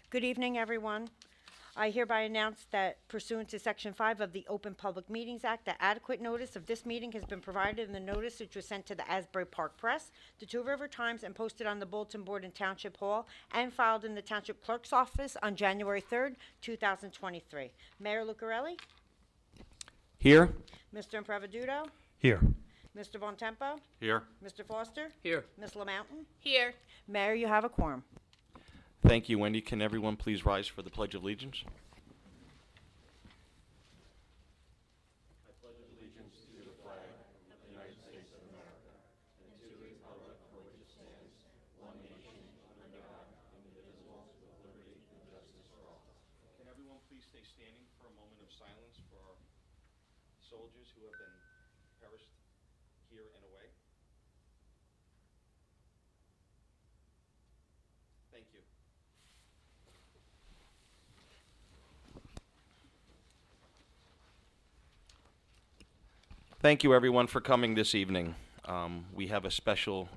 Good evening, everyone. I hereby announce that pursuant to Section 5 of the Open Public Meetings Act, that adequate notice of this meeting has been provided in the notice which was sent to the Asbury Park Press, the Two River Times, and posted on the bulletin board in Township Hall, and filed in the Township Clerk's office on January 3rd, 2023. Mayor Lucarelli, Here. Mr. Improviduto, Here. Mr. Bontempo, Here. Mr. Foster, Here. Ms. LaMountain. Here. Mayor, you have a quorum. Thank you, Wendy. Can everyone please rise for the Pledge of Allegiance? Can everyone please stay standing for a moment of silence for our soldiers who have been perished here and away? Thank you. Thank you, everyone, for coming this evening. We have a special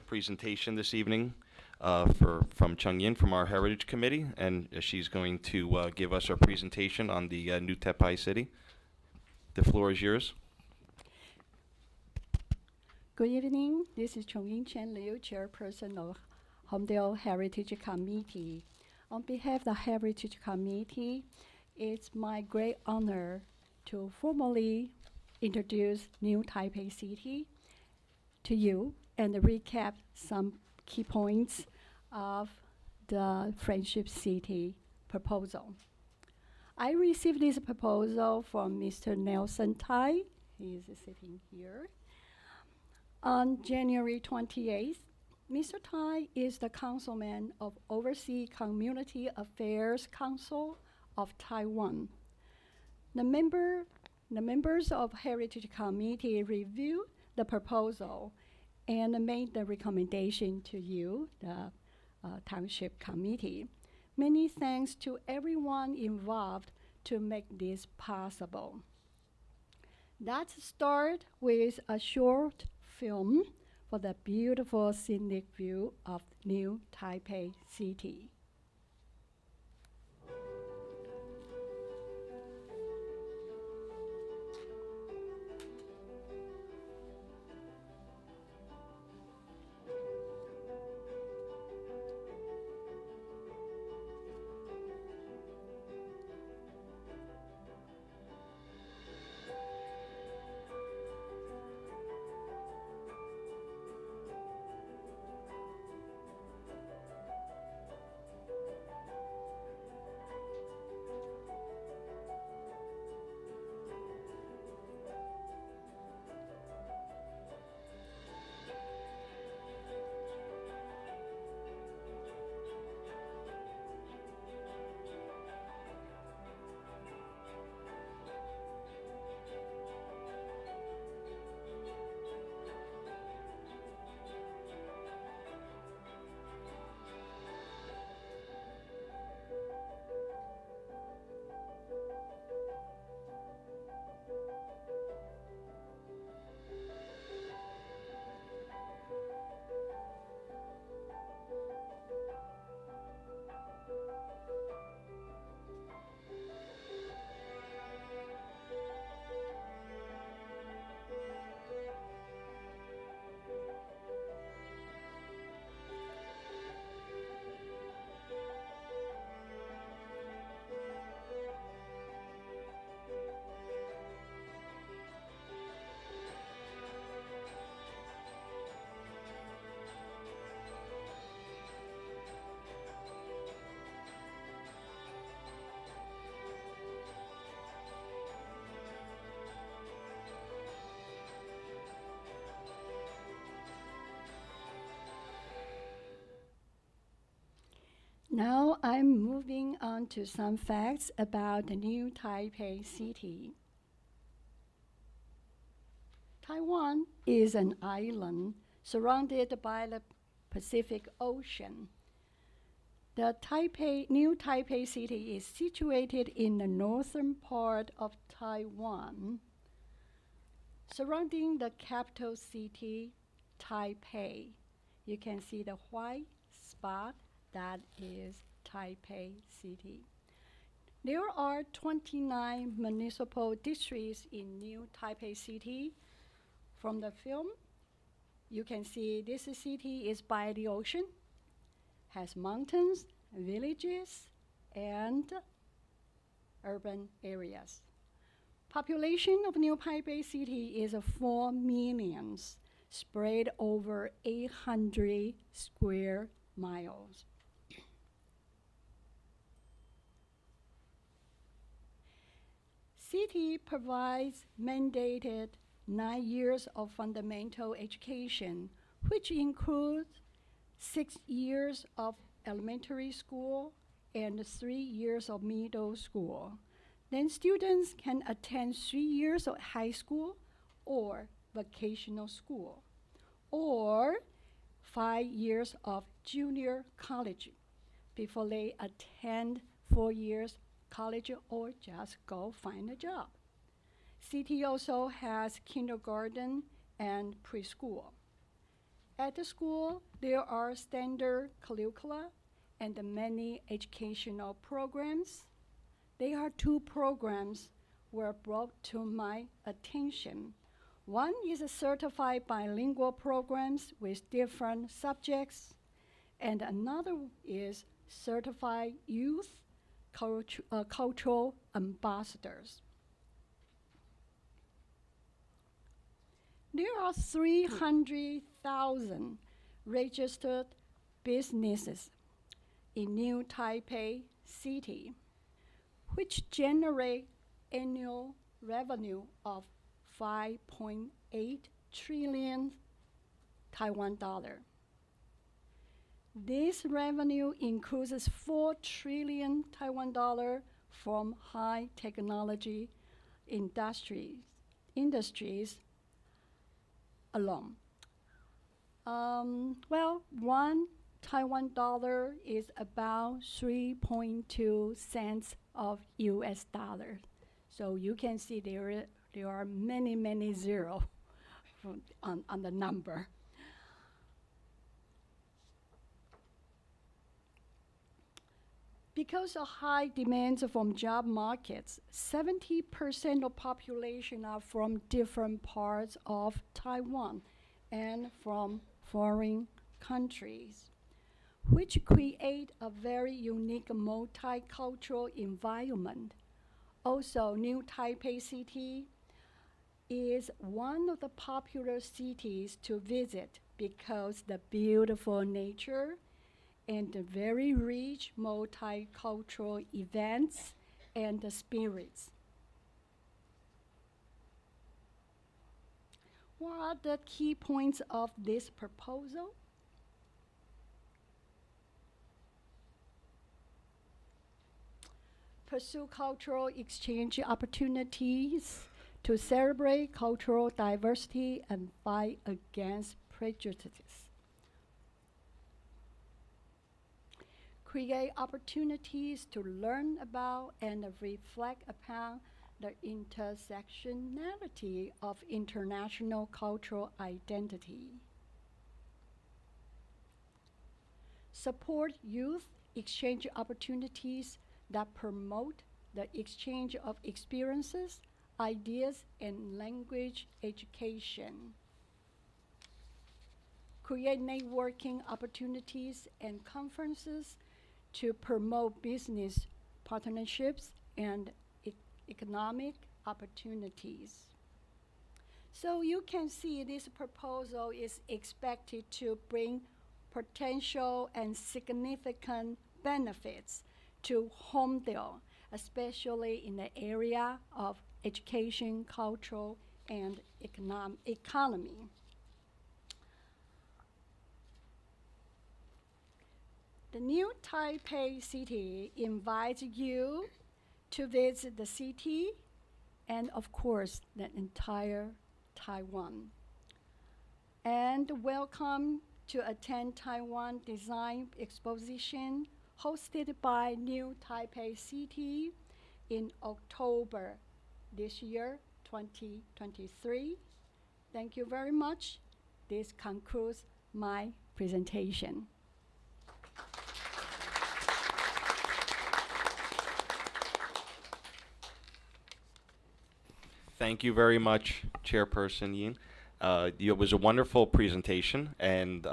presentation this evening from Chung Yin from our Heritage Committee, and she's going to give us our presentation on the new Tepai City. The floor is yours. Good evening. This is Chong-Yin Chen Liu, Chairperson of Holmdel Heritage Committee. On behalf of the Heritage Committee, it's my great honor to formally introduce New Taipei City to you and recap some key points of the Friendship City proposal. I received this proposal from Mr. Nelson Tai. He is sitting here. On January 28th, Mr. Tai is the councilman of Overseas Community Affairs Council of Taiwan. The members of Heritage Committee reviewed the proposal and made the recommendation to you, the Township Committee. Many thanks to everyone involved to make this possible. Let's start with a short film for the beautiful scenic view of New Taipei City. Now I'm moving on to some facts about the New Taipei City. Taiwan is an island surrounded by the Pacific Ocean. The New Taipei City is situated in the northern part of Taiwan, surrounding the capital city, Taipei. You can see the white spot that is Taipei City. There are 29 municipal districts in New Taipei City. From the film, you can see this city is by the ocean, has mountains, villages, and urban areas. Population of New Taipei City is 4 million, spread over 800 square miles. City provides mandated 9 years of fundamental education, which includes 6 years of elementary school and 3 years of middle school. Then students can attend 3 years of high school or vocational school, or 5 years of junior college before they attend 4 years college or just go find a job. City also has kindergarten and preschool. At the school, there are standard curricula and many educational programs. There are 2 programs were brought to my attention. One is a certified bilingual programs with different subjects, and another is certified youth cultural ambassadors. There are 300,000 registered businesses in New Taipei City, which generate annual revenue of 5.8 trillion Taiwan dollar. This revenue includes 4 trillion Taiwan dollar from high technology industries alone. Well, 1 Taiwan dollar is about 3.2 cents of US dollar. So you can see there are many zero on the number. Because of high demands from job markets, 70% of population are from different parts of Taiwan and from foreign countries, which create a very unique multicultural environment. Also, New Taipei City is one of the popular cities to visit because the beautiful nature and the very rich multicultural events and the spirits. What are the key points of this proposal? Pursue cultural exchange opportunities to celebrate cultural diversity and fight against prejudices. Create opportunities to learn about and reflect upon the intersectionality of international cultural identity. Support youth exchange opportunities that promote the exchange of experiences, ideas, and language education. Create networking opportunities and conferences to promote business partnerships and economic opportunities. So you can see this proposal is expected to bring potential and significant benefits to Holmdel, especially in the area of education, culture, and economy. The New Taipei City invites you to visit the city and, of course, the entire Taiwan. And welcome to attend Taiwan Design Exposition hosted by New Taipei City in October this year, 2023. Thank you very much. This concludes my presentation. Thank you very much, Chairperson Yin. It was a wonderful presentation, and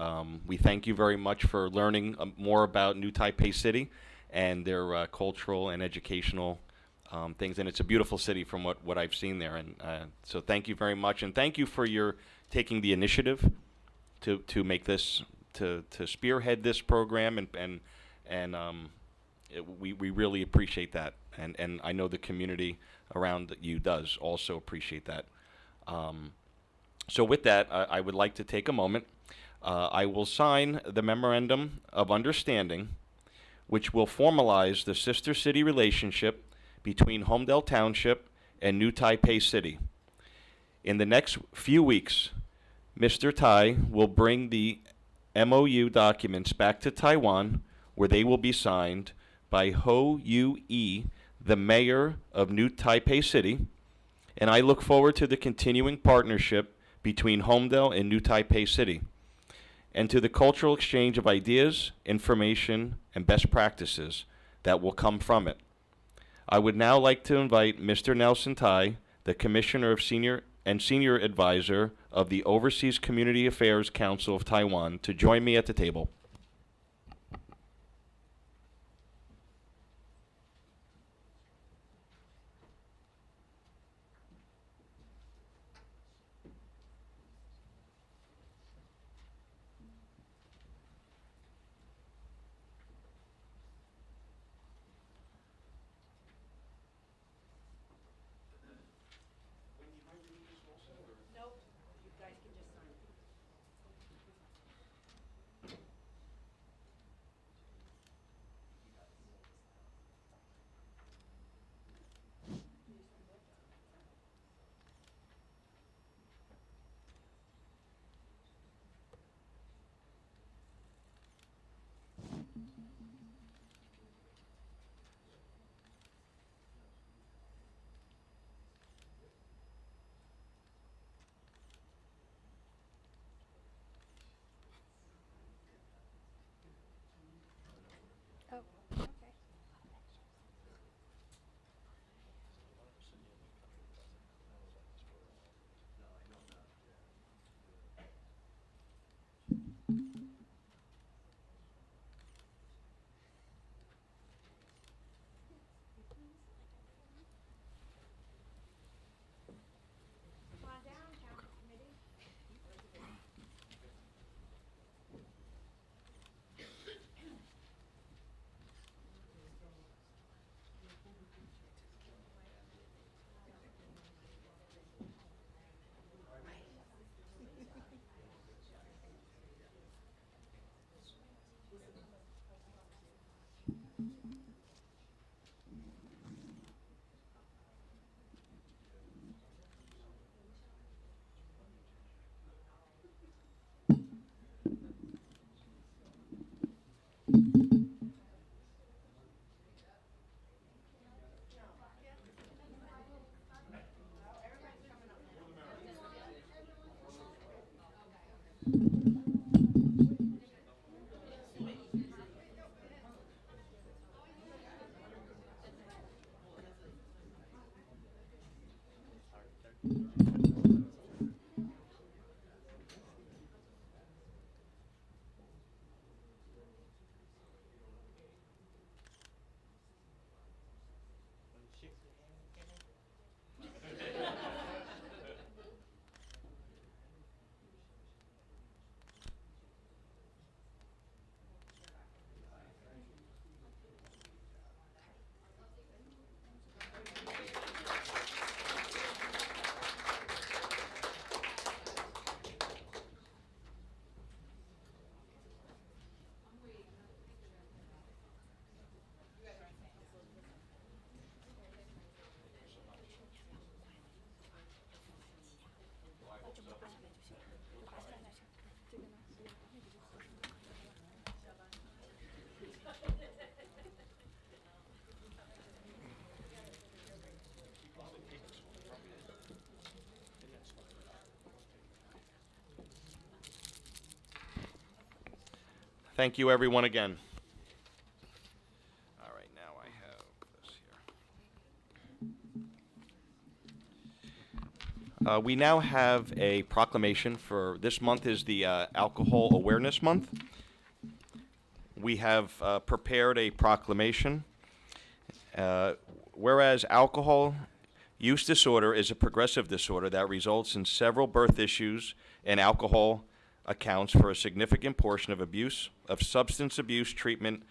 we thank you very much for learning more about New Taipei City and their cultural and educational things. And it's a beautiful city from what I've seen there. And so thank you very much, and thank you for your taking the initiative to make this to spearhead this program, and we really appreciate that, and I know the community around you does also appreciate that. So with that, I would like to take a moment. I will sign the memorandum of understanding, which will formalize the sister city relationship between Holmdel Township and New Taipei City. In the next few weeks, Mr. Tai will bring the MOU documents back to Taiwan, where they will be signed by Ho Yu-e, the mayor of New Taipei City, and I look forward to the continuing partnership between Holmdel and New Taipei City, and to the cultural exchange of ideas, information, and best practices that will come from it. I would now like to invite Mr. Nelson Tai, the Commissioner of Senior Advisor of the Overseas Community Affairs Council of Taiwan, to join me at the table. Thank you, everyone, again. All right, now I have this We now have a proclamation for this month is the Alcohol Awareness Month. We have prepared a proclamation. Whereas alcohol use disorder is a progressive disorder that results in several birth issues, and alcohol accounts for a significant portion of substance abuse treatment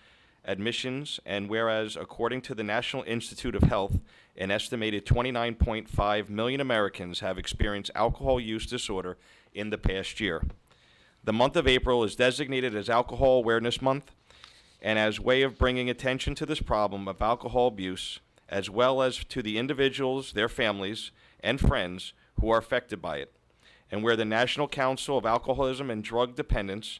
admissions, and whereas according to the National Institute of Health, an estimated 29.5 million Americans have experienced alcohol use disorder in the past year. The month of April is designated as Alcohol Awareness Month, and as way of bringing attention to this problem of alcohol abuse, as well as to the individuals, their families, and friends who are affected by it, and where the National Council of Alcoholism and Drug Dependence,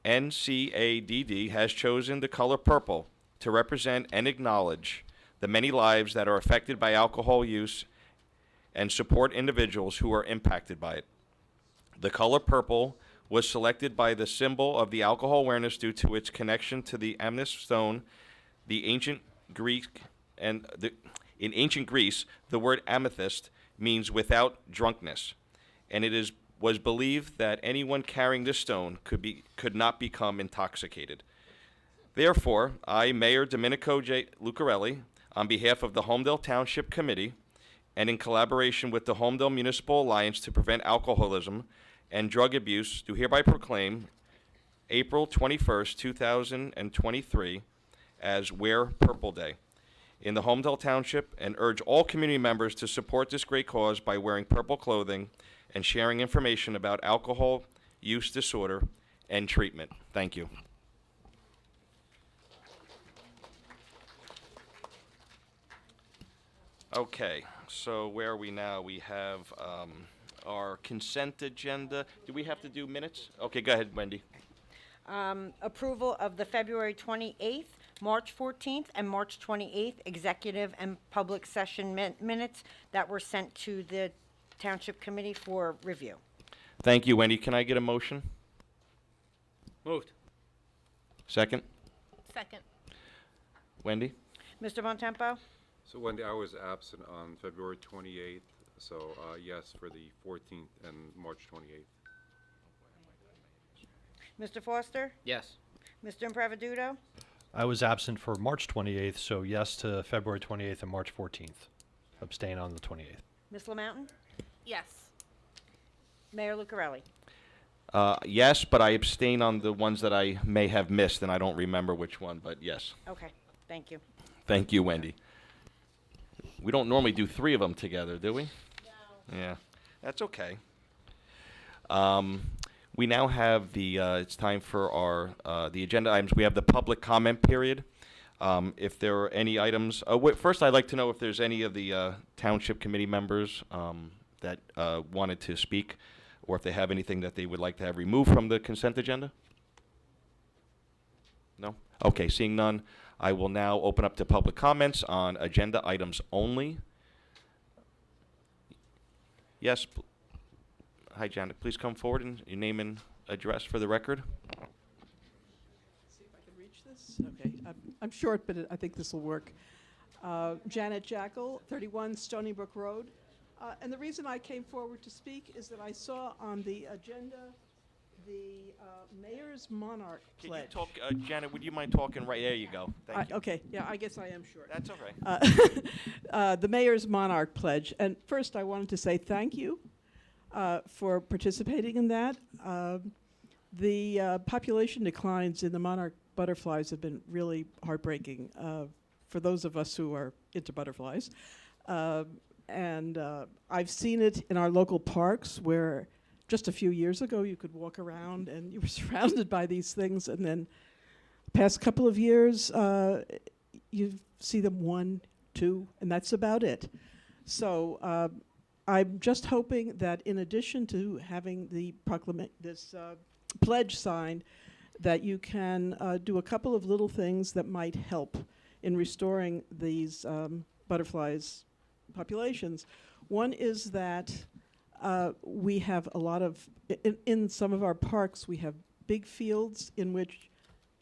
NCADD, has chosen the color purple to represent and acknowledge the many lives that are affected by alcohol use and support individuals who are impacted by it. The color purple was selected by the symbol of the alcohol awareness due to its connection to the amethyst stone, the ancient Greek, in ancient Greece, the word amethyst means without drunkenness, and it was believed that anyone carrying this stone could not become intoxicated. Therefore, I, Mayor Domenico J. Lucarelli, on behalf of the Holmdel Township Committee, and in collaboration with the Holmdel Municipal Alliance to Prevent Alcoholism and Drug Abuse, do hereby proclaim April 21st, 2023 as Wear Purple Day in the Holmdel Township, and urge all community members to support this great cause by wearing purple clothing and sharing information about alcohol use disorder and treatment. Thank you. Okay, so where are we now? We have our consent agenda. Do we have to do minutes? Okay, go ahead, Wendy. Approval of the February 28th, March 14th, and March 28th executive and public session minutes that were sent to the Township Committee for review. Thank you, Wendy. Can I get a motion? Moved. Second? Second. Wendy? Mr. Bontempo? So Wendy, I was absent on February 28th, so yes for the 14th and March 28th. Mr. Foster? Yes. Mr. Improviduto? I was absent for March 28th, so yes to February 28th and March 14th. Abstain on the 28th. Ms. LaMountain? Yes. Mayor Lucarelli? Yes, but I abstain on the ones that I may have missed, and I don't remember which one, but yes. Okay, thank you. Thank you, Wendy. We don't normally do three of them together, do we? No. Yeah, that's okay. We now have it's time for our, the agenda items. We have the public comment period. If there are any items, first I'd like to know if there's any of the Township Committee members that wanted to speak, or if they have anything that they would like to have removed from the consent agenda? No? Okay, seeing none, I will now open up to public comments on agenda items only. Yes. Hi, Janet. Please come forward and your name and address for the record. See if I can reach this. Okay, I'm short, but I think this will work. Janet Jackal, 31 Stony Brook Road. And the reason I came forward to speak is that I saw on the agenda the Mayor's Monarch Can Pledge. you talk, Janet, would you mind talking right? There you go. Thank you. Okay, yeah, I guess I am short. That's all right. The Mayor's Monarch Pledge. And first I wanted to say thank you for participating in that. The population declines in the monarch butterflies have been really heartbreaking for those of us who are into butterflies. And I've seen it in our local parks where just a few years ago you could walk around and you were surrounded by these things, and then past couple of years you see them 1, 2, and that's about it. So I'm just hoping that in addition to having the pledge signed, that you can do a couple of little things that might help in restoring these butterflies populations. One is that we have a lot of, in some of our parks, we have big fields in which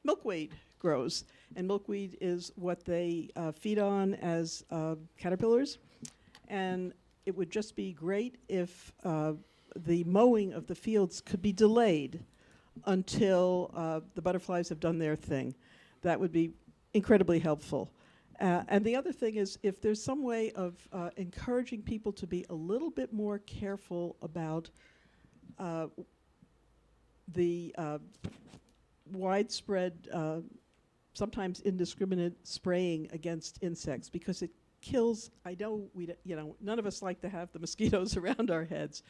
milkweed grows. And milkweed is what they feed on as caterpillars. And it would just be great if the mowing of the fields could be delayed until the butterflies have done their thing. That would be incredibly helpful. And the other thing is, if there's some way of encouraging people to be a little bit more careful about the widespread, sometimes indiscriminate spraying against insects, because it kills. I know none of us like to have the mosquitoes around our heads,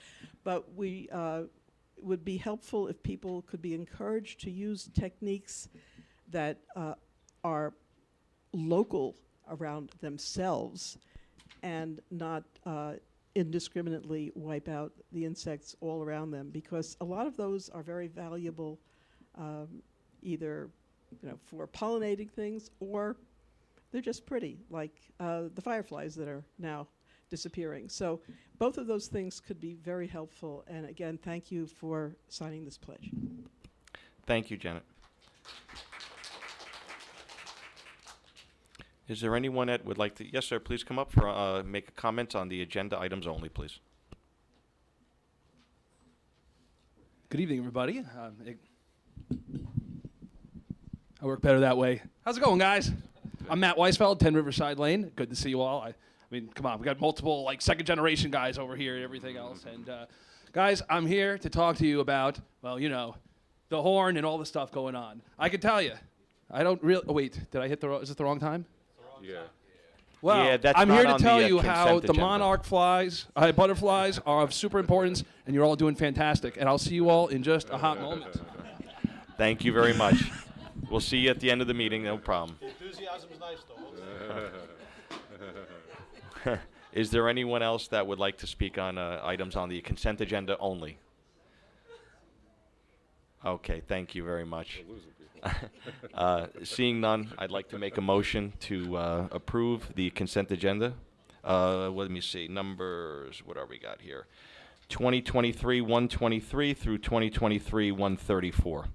but we it would be helpful if people could be encouraged to use techniques that are local around themselves and not indiscriminately wipe out the insects all around them, because a lot of those are very valuable, either for pollinating things, or they're just pretty, like the fireflies that are now disappearing. So both of those things could be very helpful. And again, thank you for signing this pledge. Thank you, Janet. Is there anyone that would like to? Yes, sir. Please come up for make a comment on the agenda items only, please. Good evening, everybody. I work better that way. How's it going, guys? I'm Matt Weisfeld, 10 Riverside Lane. Good to see you all. I mean, come on, we got multiple second-generation guys over here and everything else. And guys, I'm here to talk to you about, well, the horn and all the stuff going on. I can tell you, I don't really. Oh, wait, did I hit the? Is it the wrong time? Yeah. Well, Yeah, that's I'm not here to on tell the, you how consent the agenda. monarch butterflies are of super importance, and you're all doing fantastic. And I'll see you all in just a hot moment. Thank you very much. We'll see you at the end of the meeting. No problem. Enthusiasm is nice, though. Is there anyone else that would like to speak on items on the consent agenda only? Okay, thank you very much. Seeing none, I'd like to make a motion to approve the consent agenda. Let me see, numbers, what are we got here? 2023-123 through 2023-134.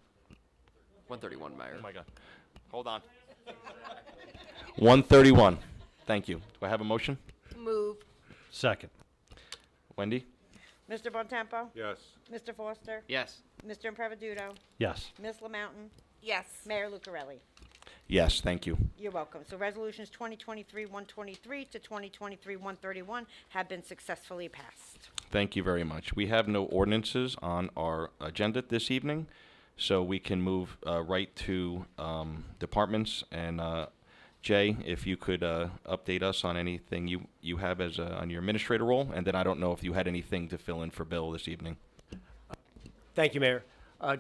131, Mayor. Oh my God. Hold on. 131. Thank you. Do I have a motion? Move. Second. Wendy? Mr. Bontempo? Yes. Mr. Foster? Yes. Mr. Impreviduto? Yes. Ms. LaMountain? Yes. Mayor Lucarelli? Yes, thank you. You're welcome. So resolutions 2023-123 to 2023-131 have been successfully passed. Thank you very much. We have no ordinances on our agenda this evening, so we can move right to departments. And Jay, if you could update us on anything you have as on your administrator role, and then I don't know if you had anything to fill in for Bill this evening. Thank you, Mayor.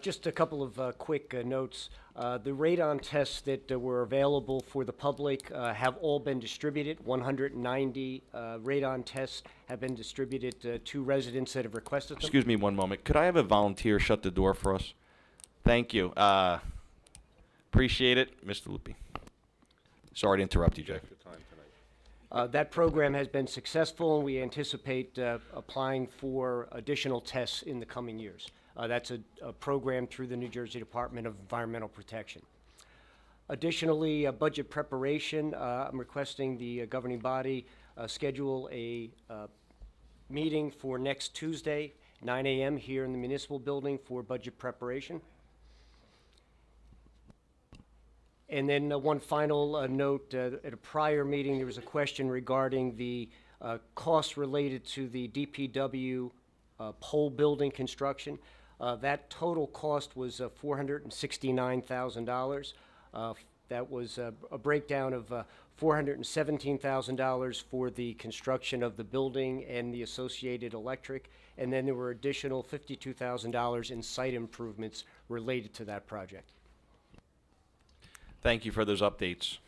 Just a couple of quick notes. The radon tests that were available for the public have all been distributed. 190 radon tests have been distributed to residents that have requested them. Excuse me one moment. Could I have a volunteer shut the door for us? Thank you. Appreciate it. Mr. Lupi. Sorry to interrupt you, Jay. Extra time tonight. That program has been successful, and we anticipate applying for additional tests in the coming years. That's a program through the New Jersey Department of Environmental Protection. Additionally, budget preparation, I'm requesting the governing body schedule a meeting for next Tuesday, 9 a.m. here in the municipal building for budget preparation. And then one final note, at a prior meeting, there was a question regarding the costs related to the DPW pole building construction. That total cost was $469,000. That was a breakdown of $417,000 for the construction of the building and the associated electric, and then there were additional $52,000 in site improvements related to that project. Thank you for those updates.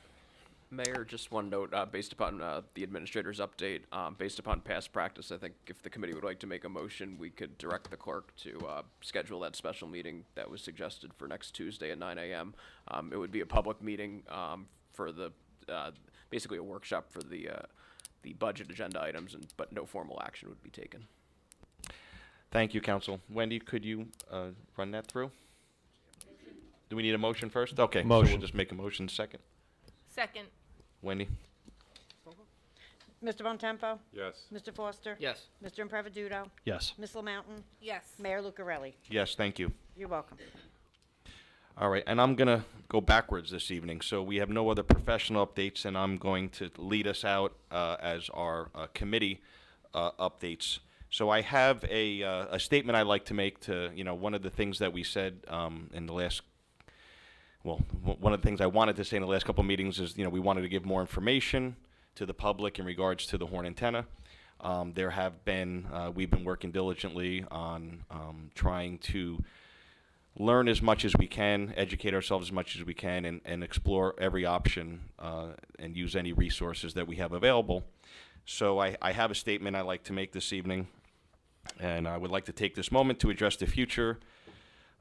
Mayor, just one note, based upon the administrator's update, based upon past practice, I think if the committee would like to make a motion, we could direct the clerk to schedule that special meeting that was suggested for next Tuesday at 9 a.m. It would be a public meeting for the, basically a workshop for the budget agenda items, but no formal action would be taken. Thank you, Council. Wendy, could you run that through? Do we need a motion first? Okay, so Motion. we'll just make a motion second. Second. Wendy? Mr. Bontempo? Yes. Mr. Foster? Yes. Mr. Impreviduto? Yes. Ms. LaMountain? Yes. Mayor Lucarelli? Yes, thank you. You're welcome. All right, and I'm going to go backwards this evening. So we have no other professional updates, and I'm going to lead us out as our committee updates. So I have a statement I'd like to make to, one of the things that we said in the last, one of the things I wanted to say in the last couple of meetings is, we wanted to give more information to the public in regards to the horn antenna. There have been, we've been working diligently on trying to learn as much as we can, educate ourselves as much as we can, and explore every option and use any resources that we have available. So I have a statement I'd like to make this evening, and I would like to take this moment to address the future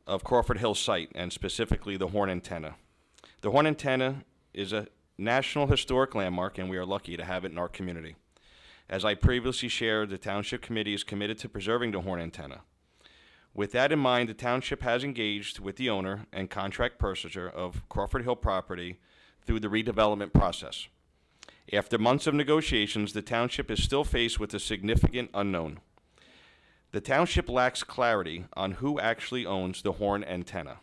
of Crawford Hill site, and specifically the horn antenna. The horn antenna is a National Historic Landmark, and we are lucky to have it in our community. As I previously shared, the Township Committee is committed to preserving the horn antenna. With that in mind, the Township has engaged with the owner and contract purchaser of Crawford Hill property through the redevelopment process. After months of negotiations, the Township is still faced with a significant unknown. The Township lacks clarity on who actually owns the horn antenna.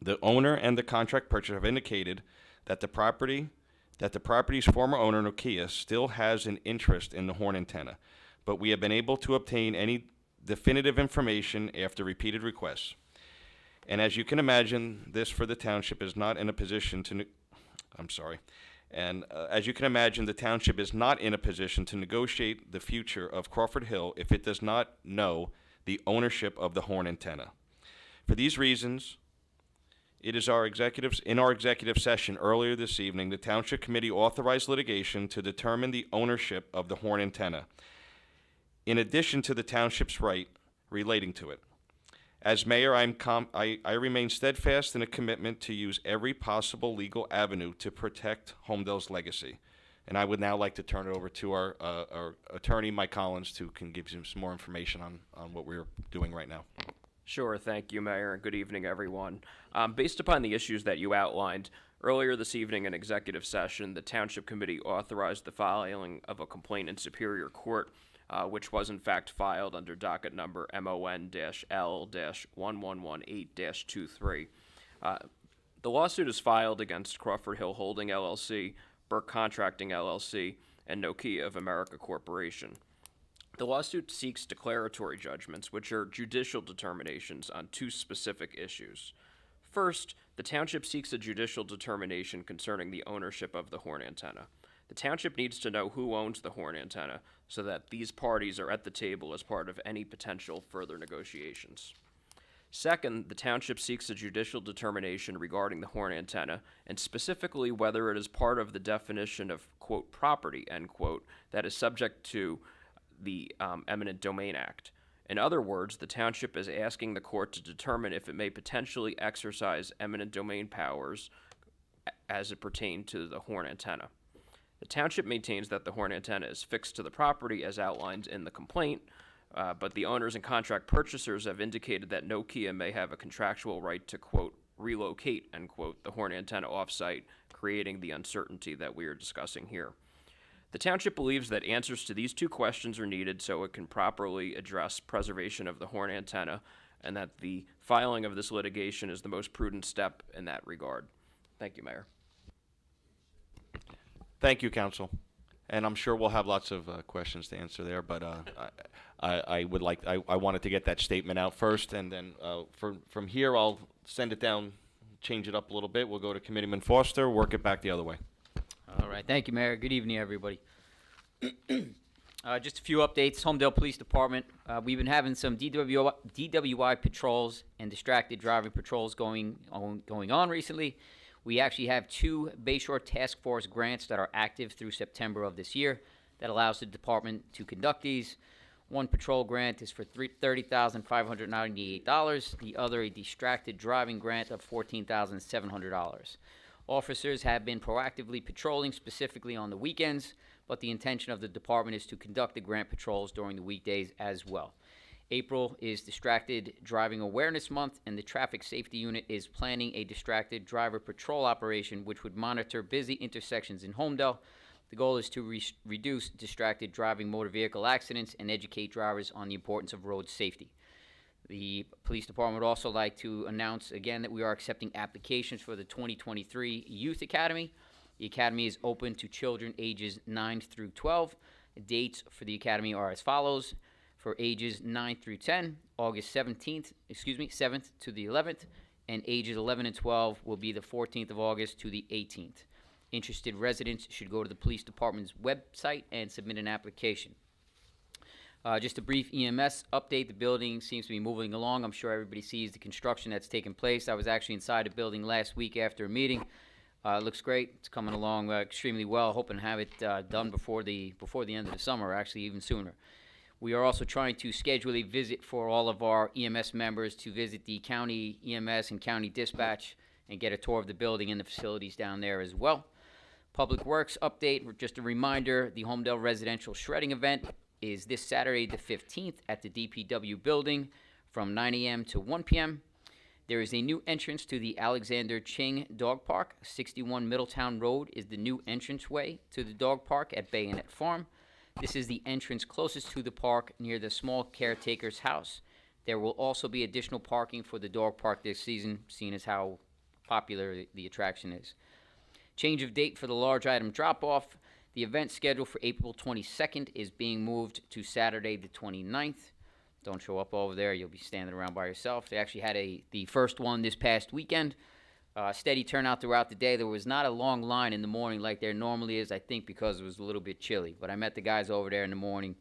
The owner and the contract purchaser have indicated that the property's former owner, Nokia, still has an interest in the horn antenna, but we have been able to obtain any definitive information after repeated requests. And as you can imagine, this for the Township is not in a position to, as you can imagine, the Township is not in a position to negotiate the future of Crawford Hill if it does not know the ownership of the horn antenna. For these reasons, it is in our executive session earlier this evening, the Township Committee authorized litigation to determine the ownership of the horn antenna, in addition to the Township's right relating to it. As mayor, I remain steadfast in a commitment to use every possible legal avenue to protect Holmdel's legacy. And I would now like to turn it over to our attorney, Mike Collins, who can give you some more information on what we're doing right now. Sure, thank you, Mayor, and good evening, everyone. Based upon the issues that you outlined, earlier this evening in executive session, the Township Committee authorized the filing of a complaint in Superior Court, which was in fact filed under docket number MON-L-1118-23. The lawsuit is filed against Crawford Hill Holding LLC, Burke Contracting LLC, and Nokia of America Corporation. The lawsuit seeks declaratory judgments, which are judicial determinations on two specific issues. First, the Township seeks a judicial determination concerning the ownership of the horn antenna. The Township needs to know who owns the horn antenna so that these parties are at the table as part of any potential further negotiations. Second, the Township seeks a judicial determination regarding the horn antenna, and specifically whether it is part of the definition of, quote, property, end quote, that is subject to the Eminent Domain Act. In other words, the Township is asking the court to determine if it may potentially exercise eminent domain powers as it pertains to the horn antenna. The Township maintains that the horn antenna is fixed to the property as outlined in the complaint, but the owners and contract purchasers have indicated that Nokia may have a contractual right to, quote, relocate, end quote, the horn antenna off-site, creating the uncertainty that we are discussing here. The Township believes that answers to these two questions are needed so it can properly address preservation of the horn antenna, and that the filing of this litigation is the most prudent step in that regard. Thank you, Mayor. Thank you, Council. And I'm sure we'll have lots of questions to answer there, but I wanted to get that statement out first, and then from here I'll send it down, change it up a little bit. We'll go to Committeeman Foster, work it back the other way. All right, thank you, Mayor. Good evening, everybody. Just a few updates. Holmdel Police Department, we've been having some DWI patrols and distracted driving patrols going on recently. We actually have 2 Bayshore Task Force grants that are active through September of this year that allows the department to conduct these. One patrol grant is for $30,598. The other, a distracted driving grant of $14,700. Officers have been proactively patrolling, specifically on the weekends, but the intention of the department is to conduct the grant patrols during the weekdays as well. April is Distracted Driving Awareness Month, and the Traffic Safety Unit is planning a distracted driver patrol operation which would monitor busy intersections in Holmdel, The goal is to reduce distracted driving motor vehicle accidents and educate drivers on the importance of road safety. The police department would also like to announce again that we are accepting applications for the 2023 Youth Academy. The academy is open to children ages 9 through 12. The dates for the academy are as follows. For ages 9 through 10, August 7th to the 11th, and ages 11 and 12 will be the 14th of August to the 18th. Interested residents should go to the police department's website and submit an application. Just a brief EMS update. The building seems to be moving along. I'm sure everybody sees the construction that's taken place. I was actually inside the building last week after a meeting. It looks great. It's coming along extremely well. Hoping to have it done before the end of the summer, or actually even sooner. We are also trying to schedule a visit for all of our EMS members to visit the county EMS and county dispatch and get a tour of the building and the facilities down there as well. Public Works update, just a reminder, the Holmdel Residential Shredding event is this Saturday the 15th at the DPW building from 9 a.m. to 1 p.m. There is a new entrance to the Alexander Ching Dog Park. 61 Middletown Road is the new entranceway to the dog park at Bayonet Farm. This is the entrance closest to the park near the small caretaker's house. There will also be additional parking for the dog park this season, seeing as how popular the attraction is. Change of date for the large item drop-off. The event scheduled for April 22nd is being moved to Saturday the 29th. Don't show up over there. You'll be standing around by yourself. They actually had the first one this past weekend. Steady turnout throughout the day. There was not a long line in the morning like there normally is, I think because it was a little bit chilly. But I met the guys over there in the morning.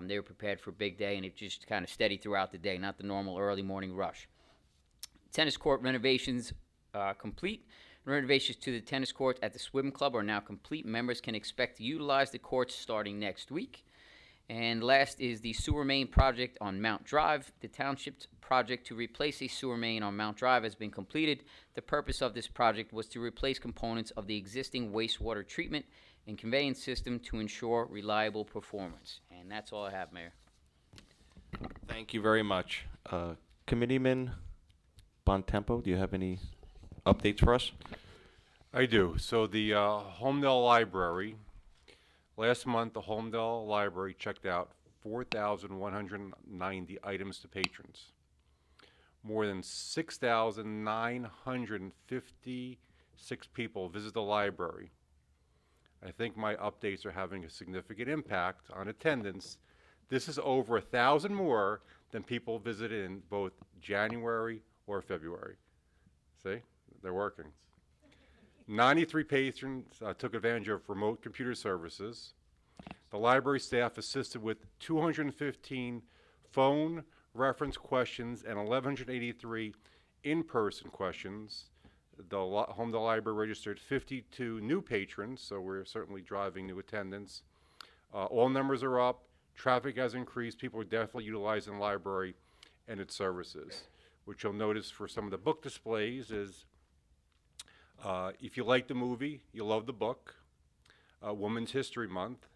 They were prepared for a big day, and it just kind of steady throughout the day, not the normal early morning rush. Tennis court renovations complete. Renovations to the tennis courts at the swim club are now complete. Members can expect to utilize the courts starting next week. And last is the sewer main project on Mount Drive. The township's project to replace a sewer main on Mount Drive has been completed. The purpose of this project was to replace components of the existing wastewater treatment and conveyance system to ensure reliable performance. And that's all I have, Mayor. Thank you very much. Committeeman Bontempo, do you have any updates for us? I do. So the Holmdel Library, last month the Holmdel Library checked out 4,190 items to patrons. More than 6,956 people visit the library. I think my updates are having a significant impact on attendance. This is over 1,000 more than people visited in both January or February. See? They're working. 93 patrons took advantage of remote computer services. The library staff assisted with 215 phone reference questions and 1,183 in-person questions. The Holmdel Library registered 52 new patrons, so we're certainly driving new attendance. All numbers are up. Traffic has increased. People are definitely utilizing the library and its services. What you'll notice for some of the book displays is if you like the movie, you love the book, Women's History Month,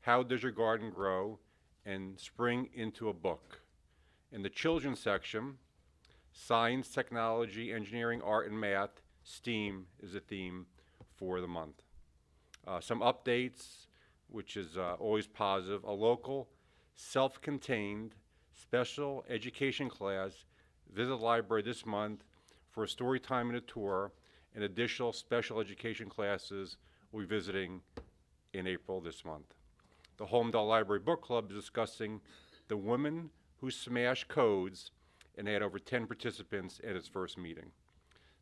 How Does Your Garden Grow, and Spring into a Book. In the children's section, Science, Technology, Engineering, Art, and Math, STEAM is a theme for the month. Some updates, which is always positive. A local, self-contained, special education class visit the library this month for a story time and a tour, and additional special education classes we'll be visiting in April this month. The Holmdel Library Book Club is discussing The Women Who Smash Codes and had over 10 participants at its first meeting.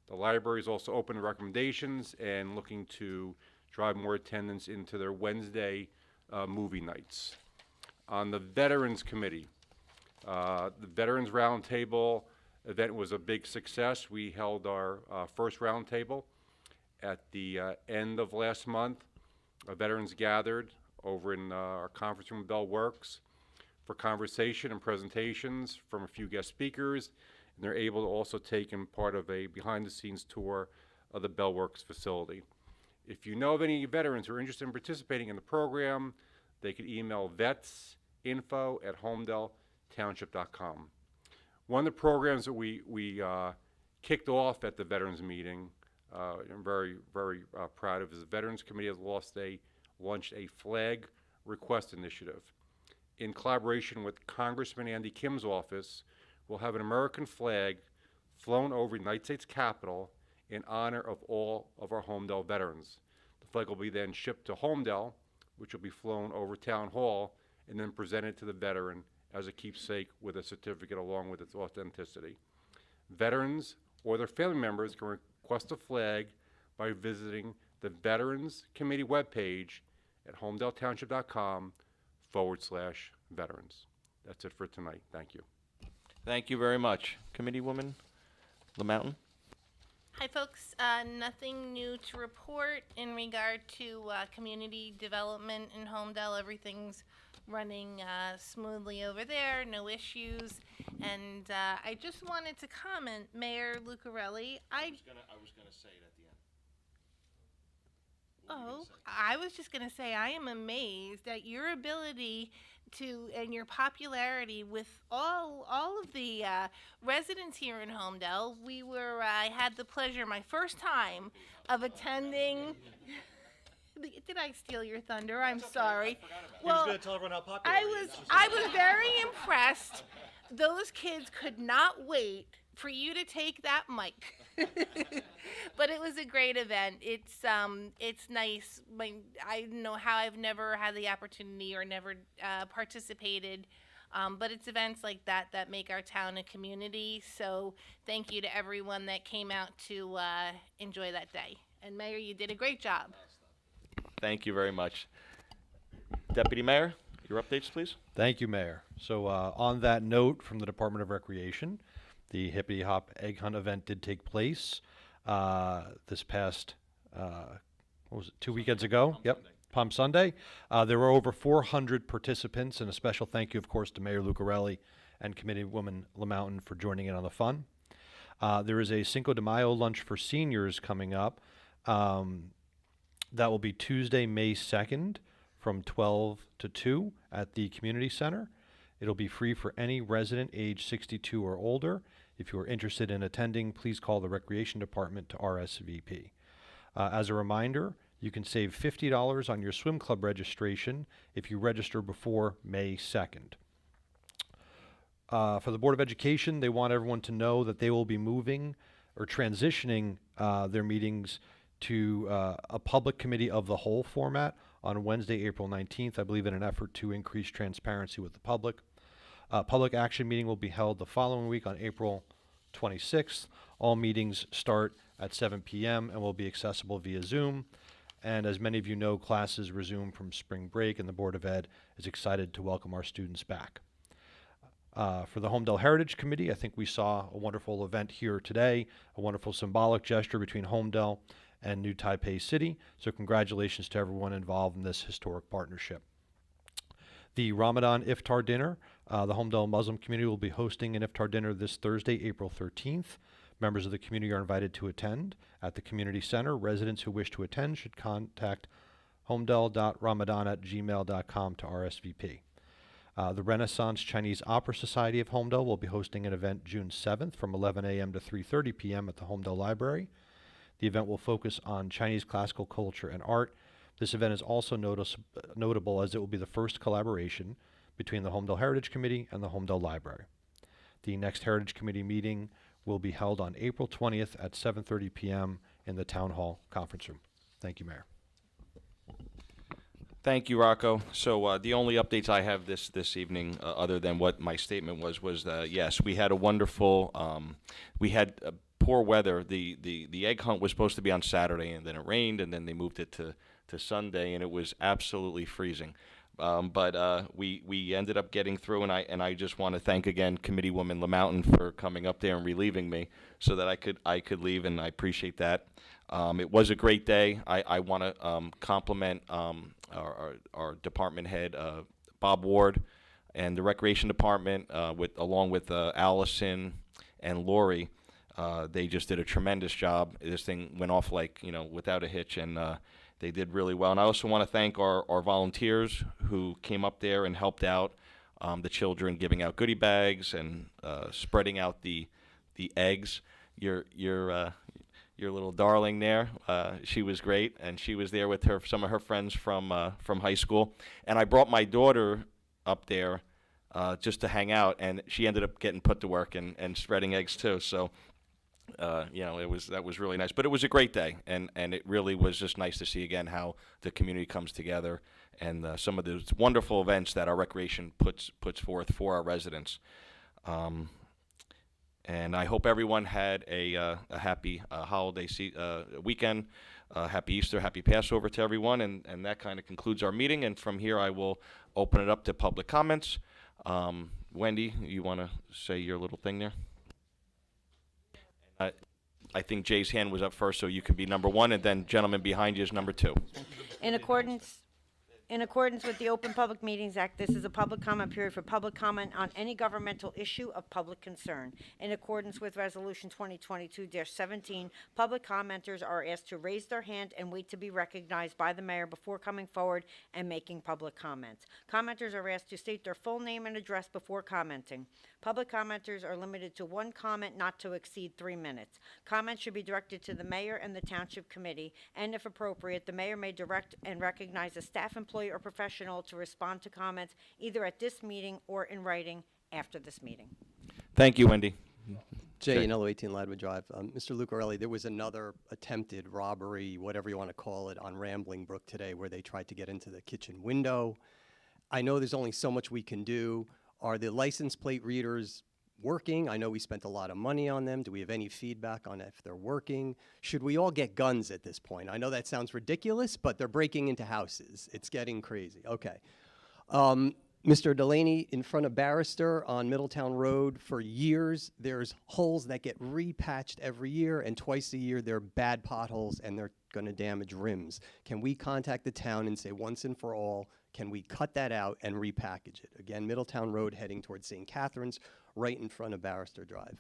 The library is also open to recommendations and looking to drive more attendance into their Wednesday movie nights. On the Veterans Committee, the Veterans Roundtable event was a big success. We held our first roundtable at the end of last month. Veterans gathered over in our conference room, Bell Works, for conversation and presentations from a few guest speakers, and they're able to also take in part of a behind-the-scenes tour of the Bell Works facility. If you know of any veterans who are interested in participating in the program, they can email vetsinfo@holmdeltownship.com. One of the programs that we kicked off at the Veterans meeting, I'm very proud of, is the Veterans Committee has lost a launched a flag request initiative. In collaboration with Congressman Andy Kim's office, we'll have an American flag flown over the United States Capitol in honor of all of our Holmdel veterans. The flag will be then shipped to Holmdel, which will be flown over Town Hall, and then presented to the veteran as a keepsake with a certificate along with its authenticity. Veterans or their family members can request a flag by visiting the Veterans Committee webpage at holmdeltownship.com/veterans. That's it for tonight. Thank you. Thank you very much. Committeewoman LaMountain? Hi, folks. Nothing new to report in regard to community development in Holmdel. Everything's running smoothly over there, no issues. And I just wanted to comment, Mayor Lucarelli, I was gonna say it at the end. I was just going to say I am amazed at your ability to and your popularity with all of the residents here in Holmdel. I had the pleasure, my first time, of attending. Did I steal your thunder? I'm sorry. Well, going to tell everyone how popular I was very impressed. Those kids could not wait for you to take that mic. But it was a great event. It's nice. I don't know how I've never had the opportunity or never participated, but it's events like that make our town a community. So thank you to everyone that came out to enjoy that day. And Mayor, you did a great job. Thank you very much. Deputy Mayor, your updates, please. Thank you, Mayor. So on that note from the Department of Recreation, the Hippity Hop Egg Hunt event did take place this past, what was it, 2 weekends ago? Palm Sunday. There were over 400 participants, and a special thank you, of course, to Mayor Lucarelli and Committeewoman LaMountain for joining in on the fun. There is a Cinco de Mayo lunch for seniors coming up. That will be Tuesday, May 2nd from 12 to 2 at the Community Center. It'll be free for any resident age 62 or older. If you are interested in attending, please call the Recreation Department to RSVP. As a reminder, you can save $50 on your swim club registration if you register before May 2nd. For the Board of Education, they want everyone to know that they will be moving or transitioning their meetings to a public committee of the whole format on Wednesday, April 19th, I believe in an effort to increase transparency with the public. Public action meeting will be held the following week on April 26th. All meetings start at 7 p.m. and will be accessible via Zoom. And as many of you know, classes resume from spring break, and the Board of Ed is excited to welcome our students back. For the Holmdel Heritage Committee, I think we saw a wonderful event here today, a wonderful symbolic gesture between Holmdel and New Taipei City. So congratulations to everyone involved in this historic partnership. The Ramadan Iftar Dinner, the Holmdel Muslim community will be hosting an Iftar dinner this Thursday, April 13th. Members of the community are invited to attend at the community center. Residents who wish to attend should contact holmdel.ramadan@gmail.com to RSVP. The Renaissance Chinese Opera Society of Holmdel will be hosting an event June 7th from 11 a.m. to 3:30 p.m. at the Holmdel Library. The event will focus on Chinese classical culture and art. This event is also notable as it will be the first collaboration between the Holmdel Heritage Committee and the Holmdel Library. The next Heritage Committee meeting will be held on April 20th at 7:30 p.m. in the Town Hall Conference Room. Thank you, Mayor. Thank you, Rocco. So the only updates I have this evening, other than what my statement was yes, we had a wonderful, we had poor weather. The egg hunt was supposed to be on Saturday, and then it rained, and then they moved it to Sunday, and it was absolutely freezing. But we ended up getting through, and I just want to thank again Committeewoman LaMountain for coming up there and relieving me so that I could leave, and I appreciate that. It was a great day. I want to compliment our department head, Bob Ward, and the Recreation Department, along with Allison and Lori. They just did a tremendous job. This thing went off without a hitch, and they did really well. And I also want to thank our volunteers who came up there and helped out the children, giving out goodie bags and spreading out the eggs. Your your little darling there. She was great, and she was there with some of her friends from high school. And I brought my daughter up there just to hang out, and she ended up getting put to work and spreading eggs too. So, that was really nice. But it was a great day, and it really was just nice to see again how the community comes together and some of those wonderful events that our recreation puts forth for our residents. And I hope everyone had a happy holiday weekend. Happy Easter, happy Passover to everyone, and that kind of concludes our meeting. And from here, I will open it up to public comments. Wendy, you want to say your little thing there? I think Jay's hand was up first, so you can be number one, and then gentleman behind you is number two. In accordance with the Open Public Meetings Act, this is a public comment period for public comment on any governmental issue of public concern. In accordance with Resolution 2022-17, public commenters are asked to raise their hand and wait to be recognized by the mayor before coming forward and making public comments. Commenters are asked to state their full name and address before commenting. Public commenters are limited to one comment not to exceed 3 minutes. Comments should be directed to the mayor and the township committee, and if appropriate, the mayor may direct and recognize a staff employee or professional to respond to comments either at this meeting or in writing after this meeting. Thank you, Wendy. Jay, Yanello 18 Ladwood Drive. Mr. Lucarelli, there was another attempted robbery, whatever you want to call it, on Rambling Brook today where they tried to get into the kitchen window. I know there's only so much we can do. Are the license plate readers working? I know we spent a lot of money on them. Do we have any feedback on if they're working? Should we all get guns at this point? I know that sounds ridiculous, but they're breaking into houses. It's getting crazy. Okay. Mr. Delaney, in front of Barrister on Middletown Road, for years, there's holes that get repatched every year, and twice a year they're bad potholes and they're going to damage rims. Can we contact the town and say once and for all, can we cut that out and repackage it? Again, Middletown Road heading towards St. Catharines, right in front of Barrister Drive.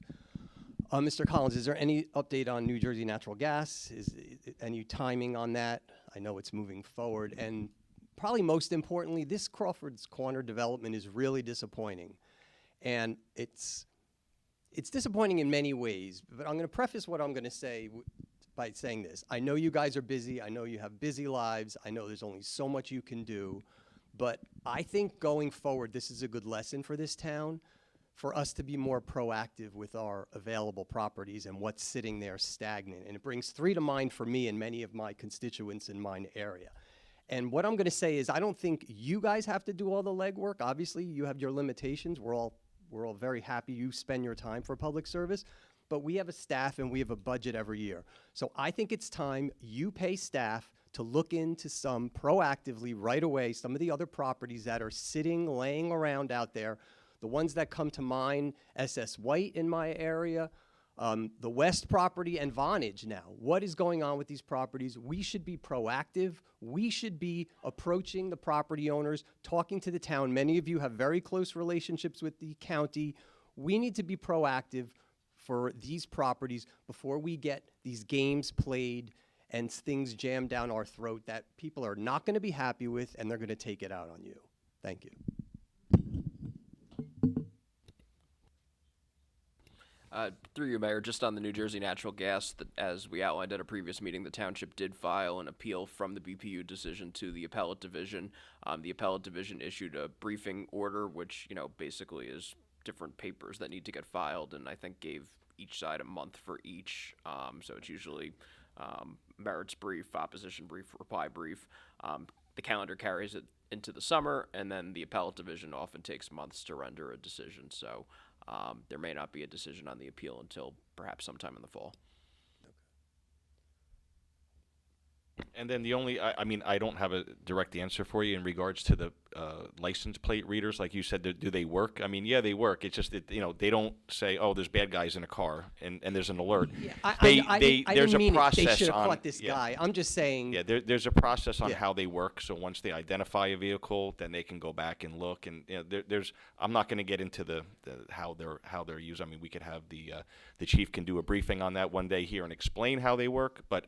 Mr. Collins, is there any update on New Jersey Natural Gas? Is any timing on that? I know it's moving forward. And probably most importantly, this Crawford's Corner development is really disappointing. And it's disappointing in many ways, but I'm going to preface what I'm going to say by saying this. I know you guys are busy. I know you have busy lives. I know there's only so much you can do. But I think going forward, this is a good lesson for this town, for us to be more proactive with our available properties and what's sitting there stagnant. And it brings three to mind for me and many of my constituents in my area. And what I'm going to say is I don't think you guys have to do all the legwork. Obviously, you have your limitations. We're all very happy you spend your time for public service. But we have a staff and we have a budget every year. So I think it's time you pay staff to look into some proactively right away, some of the other properties that are sitting, laying around out there. The ones that come to mind, SS White in my area, the West property, and Vonage now. What is going on with these properties? We should be proactive. We should be approaching the property owners, talking to the town. Many of you have very close relationships with the county. We need to be proactive for these properties before we get these games played and things jammed down our throat that people are not going to be happy with, and they're going to take it out on you. Thank you. Through you, Mayor, just on the New Jersey Natural Gas, as we outlined at a previous meeting, the township did file an appeal from the BPU decision to the appellate division. The appellate division issued a briefing order, which, basically is different papers that need to get filed, and I think gave each side a month for each. So it's usually merits brief, opposition brief, reply brief. The calendar carries it into the summer, and then the appellate division often takes months to render a decision. So there may not be a decision on the appeal until perhaps sometime in the fall. And then the only, I don't have a direct answer for you in regards to the license plate readers. Like you said, do they work? Yeah, they work. It's just that, they don't say, oh, there's bad guys in a car and there's an alert. Yeah. I there's a process they should have on caught this guy. I'm just saying. Yeah, there's a process on Yeah. how they work. So once they identify a vehicle, then they can go back and look. And there's I'm not going to get into the how they're used. We could have the chief can do a briefing on that one day here and explain how they work. But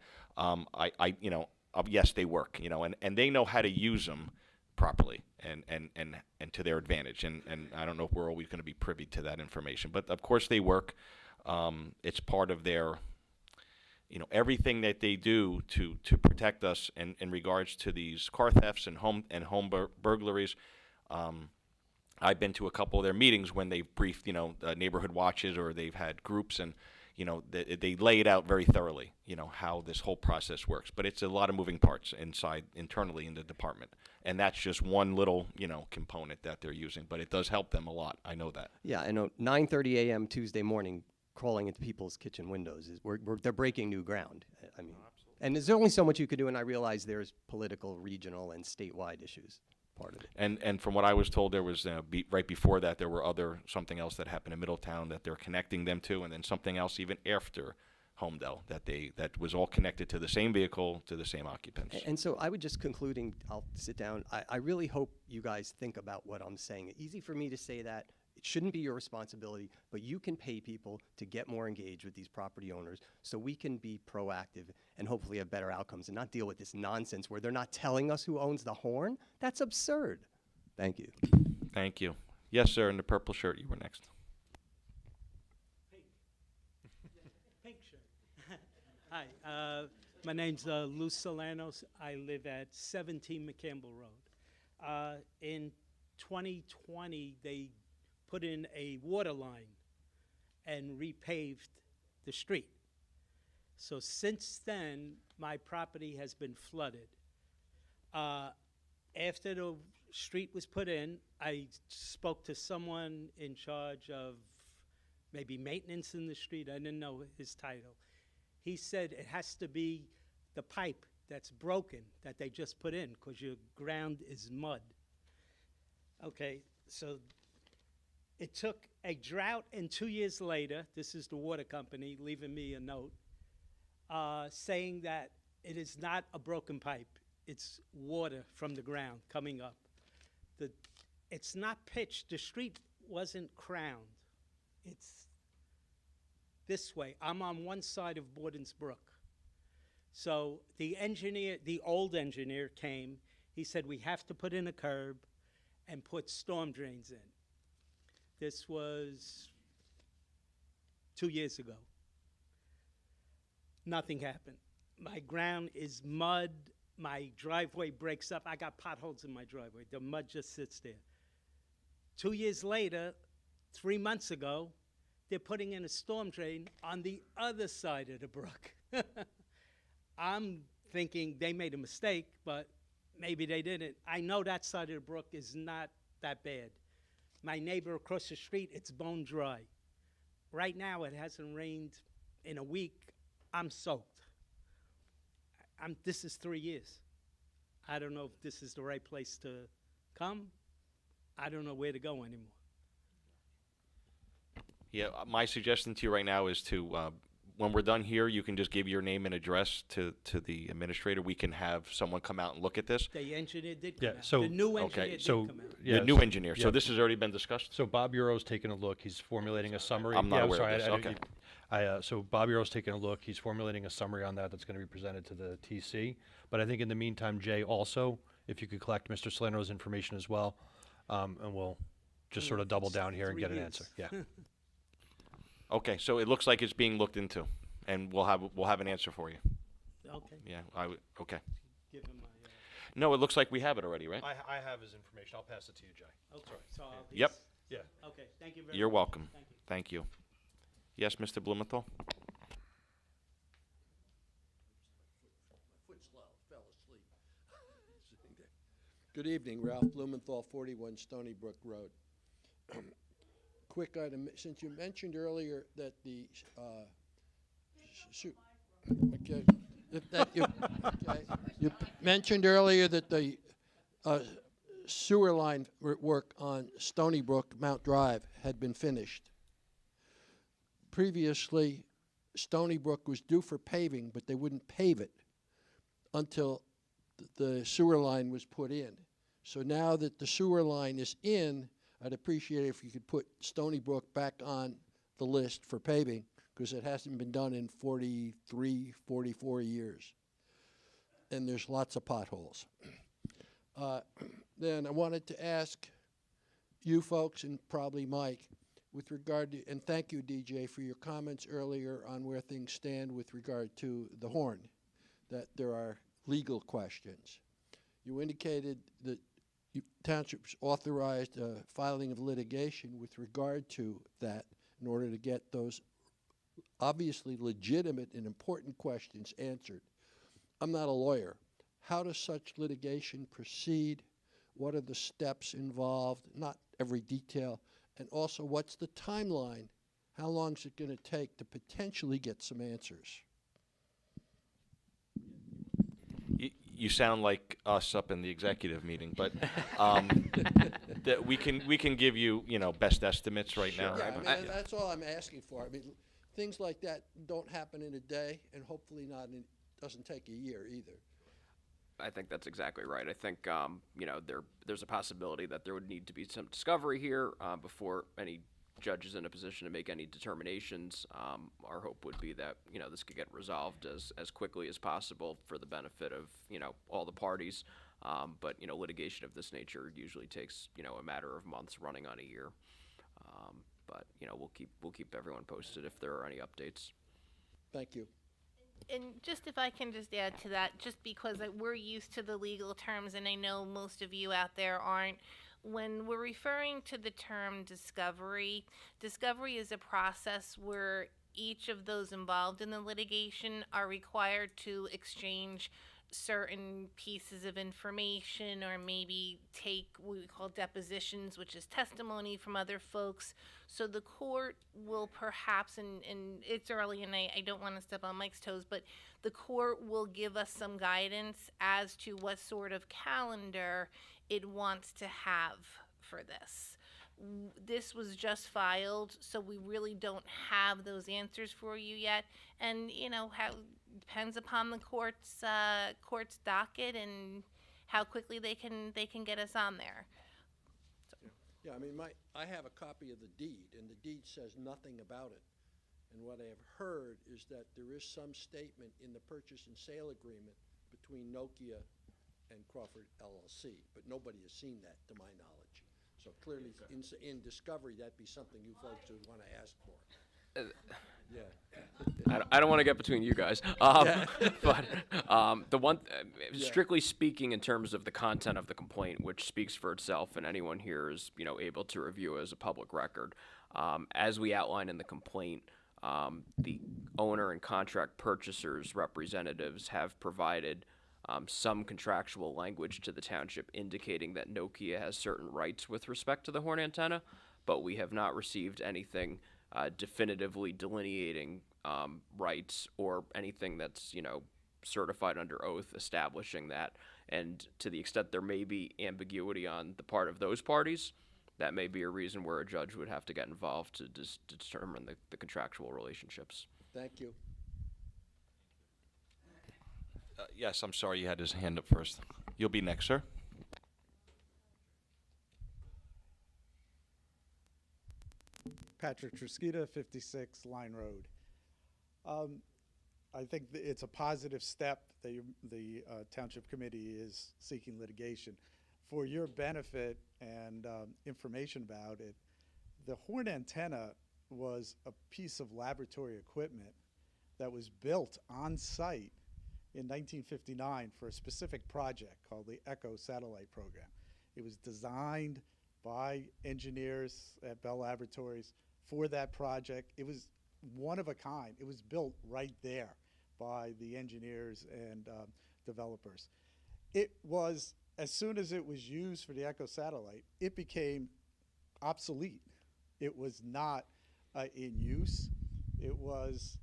yes, they work, and they know how to use them properly and to their advantage. And I don't know if we're always going to be privy to that information, but of course they work. It's part of their, everything that they do to protect us in regards to these car thefts and home burglaries. I've been to a couple of their meetings when they've briefed, neighborhood watches, or they've had groups, and they lay it out very thoroughly, how this whole process works. But it's a lot of moving parts internally in the department, and that's just one little, component that they're using. But it does help them a lot. I know that. Yeah, I know. 9:30 a.m. Tuesday morning, crawling into people's kitchen windows they're breaking new ground. I mean, and there's only so much you could do, and I realize there's political, regional, and statewide issues part of it. And from what I was told, there was right before that there were something else that happened in Middletown that they're connecting them to, and then something else even after Holmdel that was all connected to the same vehicle, to the same occupants. And so I would just concluding, I'll sit down. I really hope you guys think about what I'm saying. It's easy for me to say that. It shouldn't be your responsibility, but you can pay people to get more engaged with these property owners so we can be proactive and hopefully have better outcomes and not deal with this nonsense where they're not telling us who owns the horn. That's absurd. Thank you. Thank you. Yes, sir, in the purple shirt, you were next. Pink shirt. Hi, my name's Lou Solanos. I live at 17 McCampbell Road. In 2020, they put in a water line and repaved the street. So since then, my property has been flooded. After the street was put in, I spoke to someone in charge of maybe maintenance in the street. I didn't know his title. He said it has to be the pipe that's broken that they just put in because your ground is mud. Okay, so it took a drought, and 2 years later, this is the water company leaving me a note saying that it is not a broken pipe. It's water from the ground coming up. It's not pitched. The street wasn't crowned. It's this way. I'm on one side of Borden's Brook. So the engineer, the old engineer came. He said, we have to put in a curb and put storm drains in. This was 2 years ago. Nothing happened. My ground is mud. My driveway breaks up. I got potholes in my driveway. The mud just sits there. 2 years later, 3 months ago, they're putting in a storm drain on the other side of the brook. I'm thinking they made a mistake, but maybe they didn't. I know that side of the brook is not that bad. My neighbor across the street, it's bone dry. Right now, it hasn't rained in a week. I'm soaked. This is 3 years. I don't know if this is the right place to come. I don't know where to go anymore. Yeah, my suggestion to you right now is to, when we're done here, you can just give your name and address to the administrator. We can have someone come out and look at this. The engineer did come out. so- The new engineer Okay, did so- come out. Yeah, The new engineer. So yeah. this has already been discussed? So Bob Euro's taking a look. He's formulating a summary. I'm not Yeah, aware sorry, of this. Okay. So Bob Euro's taking a look. He's formulating a summary on that's going to be presented to the TC. But I think in the meantime, Jay, also, if you could collect Mr. Salerno's information as well, and we'll just sort of double down here and 3 get an years. answer. Yeah. Okay, so it looks like it's being looked into, and we'll have an answer for you. Okay. Yeah, okay. Give him my, No, it looks like we have it already, right? I have his information. I'll pass it to you, Jay. okay. So I'll be Yep. Yeah. Okay, thank you very much. You're welcome. Thank you. Thank you. Yes, Mr. Blumenthal? Good evening, Ralph Blumenthal, 41 Stony Brook Road. Quick item, since you mentioned earlier that the, okay, you mentioned earlier that the sewer line work on Stony Brook, Mount Drive, had been finished. Previously, Stony Brook was due for paving, but they wouldn't pave it until the sewer line was put in. So now that the sewer line is in, I'd appreciate it if you could put Stony Brook back on the list for paving, because it hasn't been done in 43, 44 years. And there's lots of potholes. Then I wanted to ask you folks, and probably Mike, with regard to, and thank you, DJ, for your comments earlier on where things stand with regard to the horn, that there are legal questions. You indicated that townships authorized filing of litigation with regard to that in order to get those obviously legitimate and important questions answered. I'm not a lawyer. How does such litigation proceed? What are the steps involved? Not every detail. And also, what's the timeline? How long is it going to take to potentially get some answers? You sound like us up in the executive meeting, but that we can give you, best estimates right now. Yeah, I mean, that's all I'm asking for. I mean, things like that don't happen in a day, and hopefully doesn't take a year either. I think that's exactly right. I think there's a possibility that there would need to be some discovery here before any judge is in a position to make any determinations. Our hope would be that this could get resolved as quickly as possible for the benefit of all the parties. But litigation of this nature usually takes a matter of months, running on a year. But we'll keep everyone posted if there are any updates. Thank you. And just if I can just add to that, just because we're used to the legal terms, and I know most of you out there aren't, when we're referring to the term discovery, discovery is a process where each of those involved in the litigation are required to exchange certain pieces of information, or maybe take what we call depositions, which is testimony from other folks. So the court will perhaps, and it's early and I don't want to step on Mike's toes, but the court will give us some guidance as to what sort of calendar it wants to have for this. This was just filed, so we really don't have those answers for you yet. And how depends upon the court's docket and how quickly they can get us on there. Yeah, I mean, I have a copy of the deed, and the deed says nothing about it. And what I have heard is that there is some statement in the purchase and sale agreement between Nokia and Crawford LLC, but nobody has seen that, to my knowledge. So clearly, in discovery, that'd be something you folks would want to ask for. Yeah. I don't want to get between you guys, but the one, strictly speaking, in terms of the content of the complaint, which speaks for itself, and anyone here is able to review as a public record. As we outline in the complaint, the owner and contract purchasers representatives have provided some contractual language to the township indicating that Nokia has certain rights with respect to the horn antenna, but we have not received anything definitively delineating rights or anything that's certified under oath establishing that. And to the extent there may be ambiguity on the part of those parties, that may be a reason where a judge would have to get involved to determine the contractual relationships. Thank you. Yes, I'm sorry you had his hand up first. You'll be next, sir. Patrick Truskita, 56 Line Road. I think it's a positive step that the Township Committee is seeking litigation. For your benefit and information about it, the horn antenna was a piece of laboratory equipment that was built on site in 1959 for a specific project called the ECHO satellite program. It was designed by engineers at Bell Laboratories for that project. It was one of a kind. It was built right there by the engineers and developers. It was, as soon as it was used for the ECHO satellite, it became obsolete. It was not in use. It was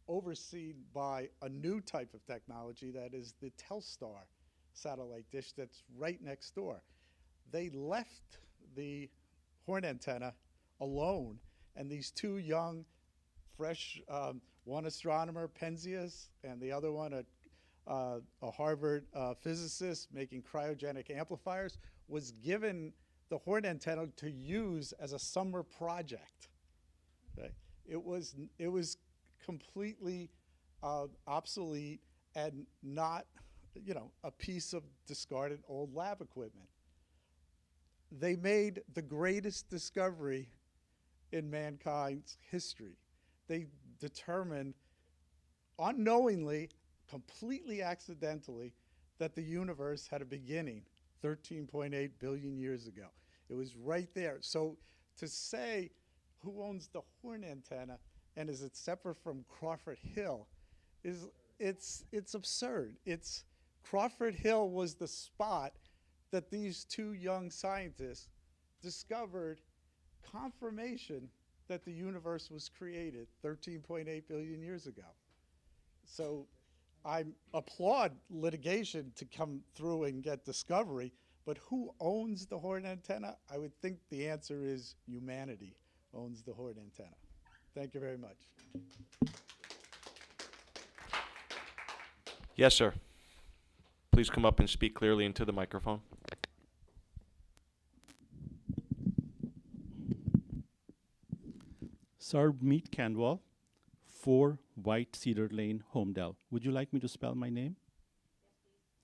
overseen by a new type of technology that is the Telstar satellite dish that's right next door. They left the horn antenna alone, and these two young, fresh, one astronomer, Penzias, and the other one a Harvard physicist making cryogenic amplifiers, was given the horn antenna to use as a summer project. Okay? It was completely obsolete and not, a piece of discarded old lab equipment. they made the greatest discovery in mankind's history. They determined unknowingly, completely accidentally, that the universe had a beginning 13.8 billion years ago. It was right there. So to say who owns the horn antenna and is it separate from Crawford Hill it's absurd. Crawford Hill was the spot that these two young scientists discovered confirmation that the universe was created 13.8 billion years ago. So I applaud litigation to come through and get discovery, but who owns the horn antenna? I would think the answer is humanity owns the horn antenna. Thank you very much. Yes, sir. Please come up and speak clearly into the microphone. Meet Canwall, 4 White Cedar Lane, Holmdel. Would you like me to spell my name?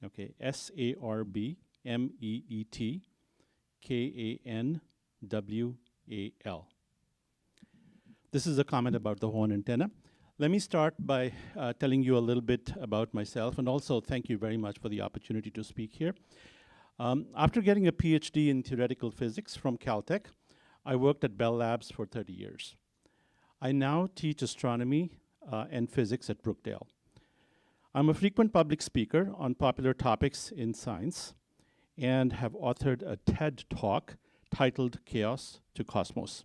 Okay, SARBMEET KANWAL. This is a comment about the horn antenna. Let me start by telling you a little bit about myself, and also thank you very much for the opportunity to speak here. After getting a PhD in theoretical physics from Caltech, I worked at Bell Labs for 30 years. I now teach astronomy and physics at Brookdale. I'm a frequent public speaker on popular topics in science and have authored a TED Talk titled Chaos to Cosmos.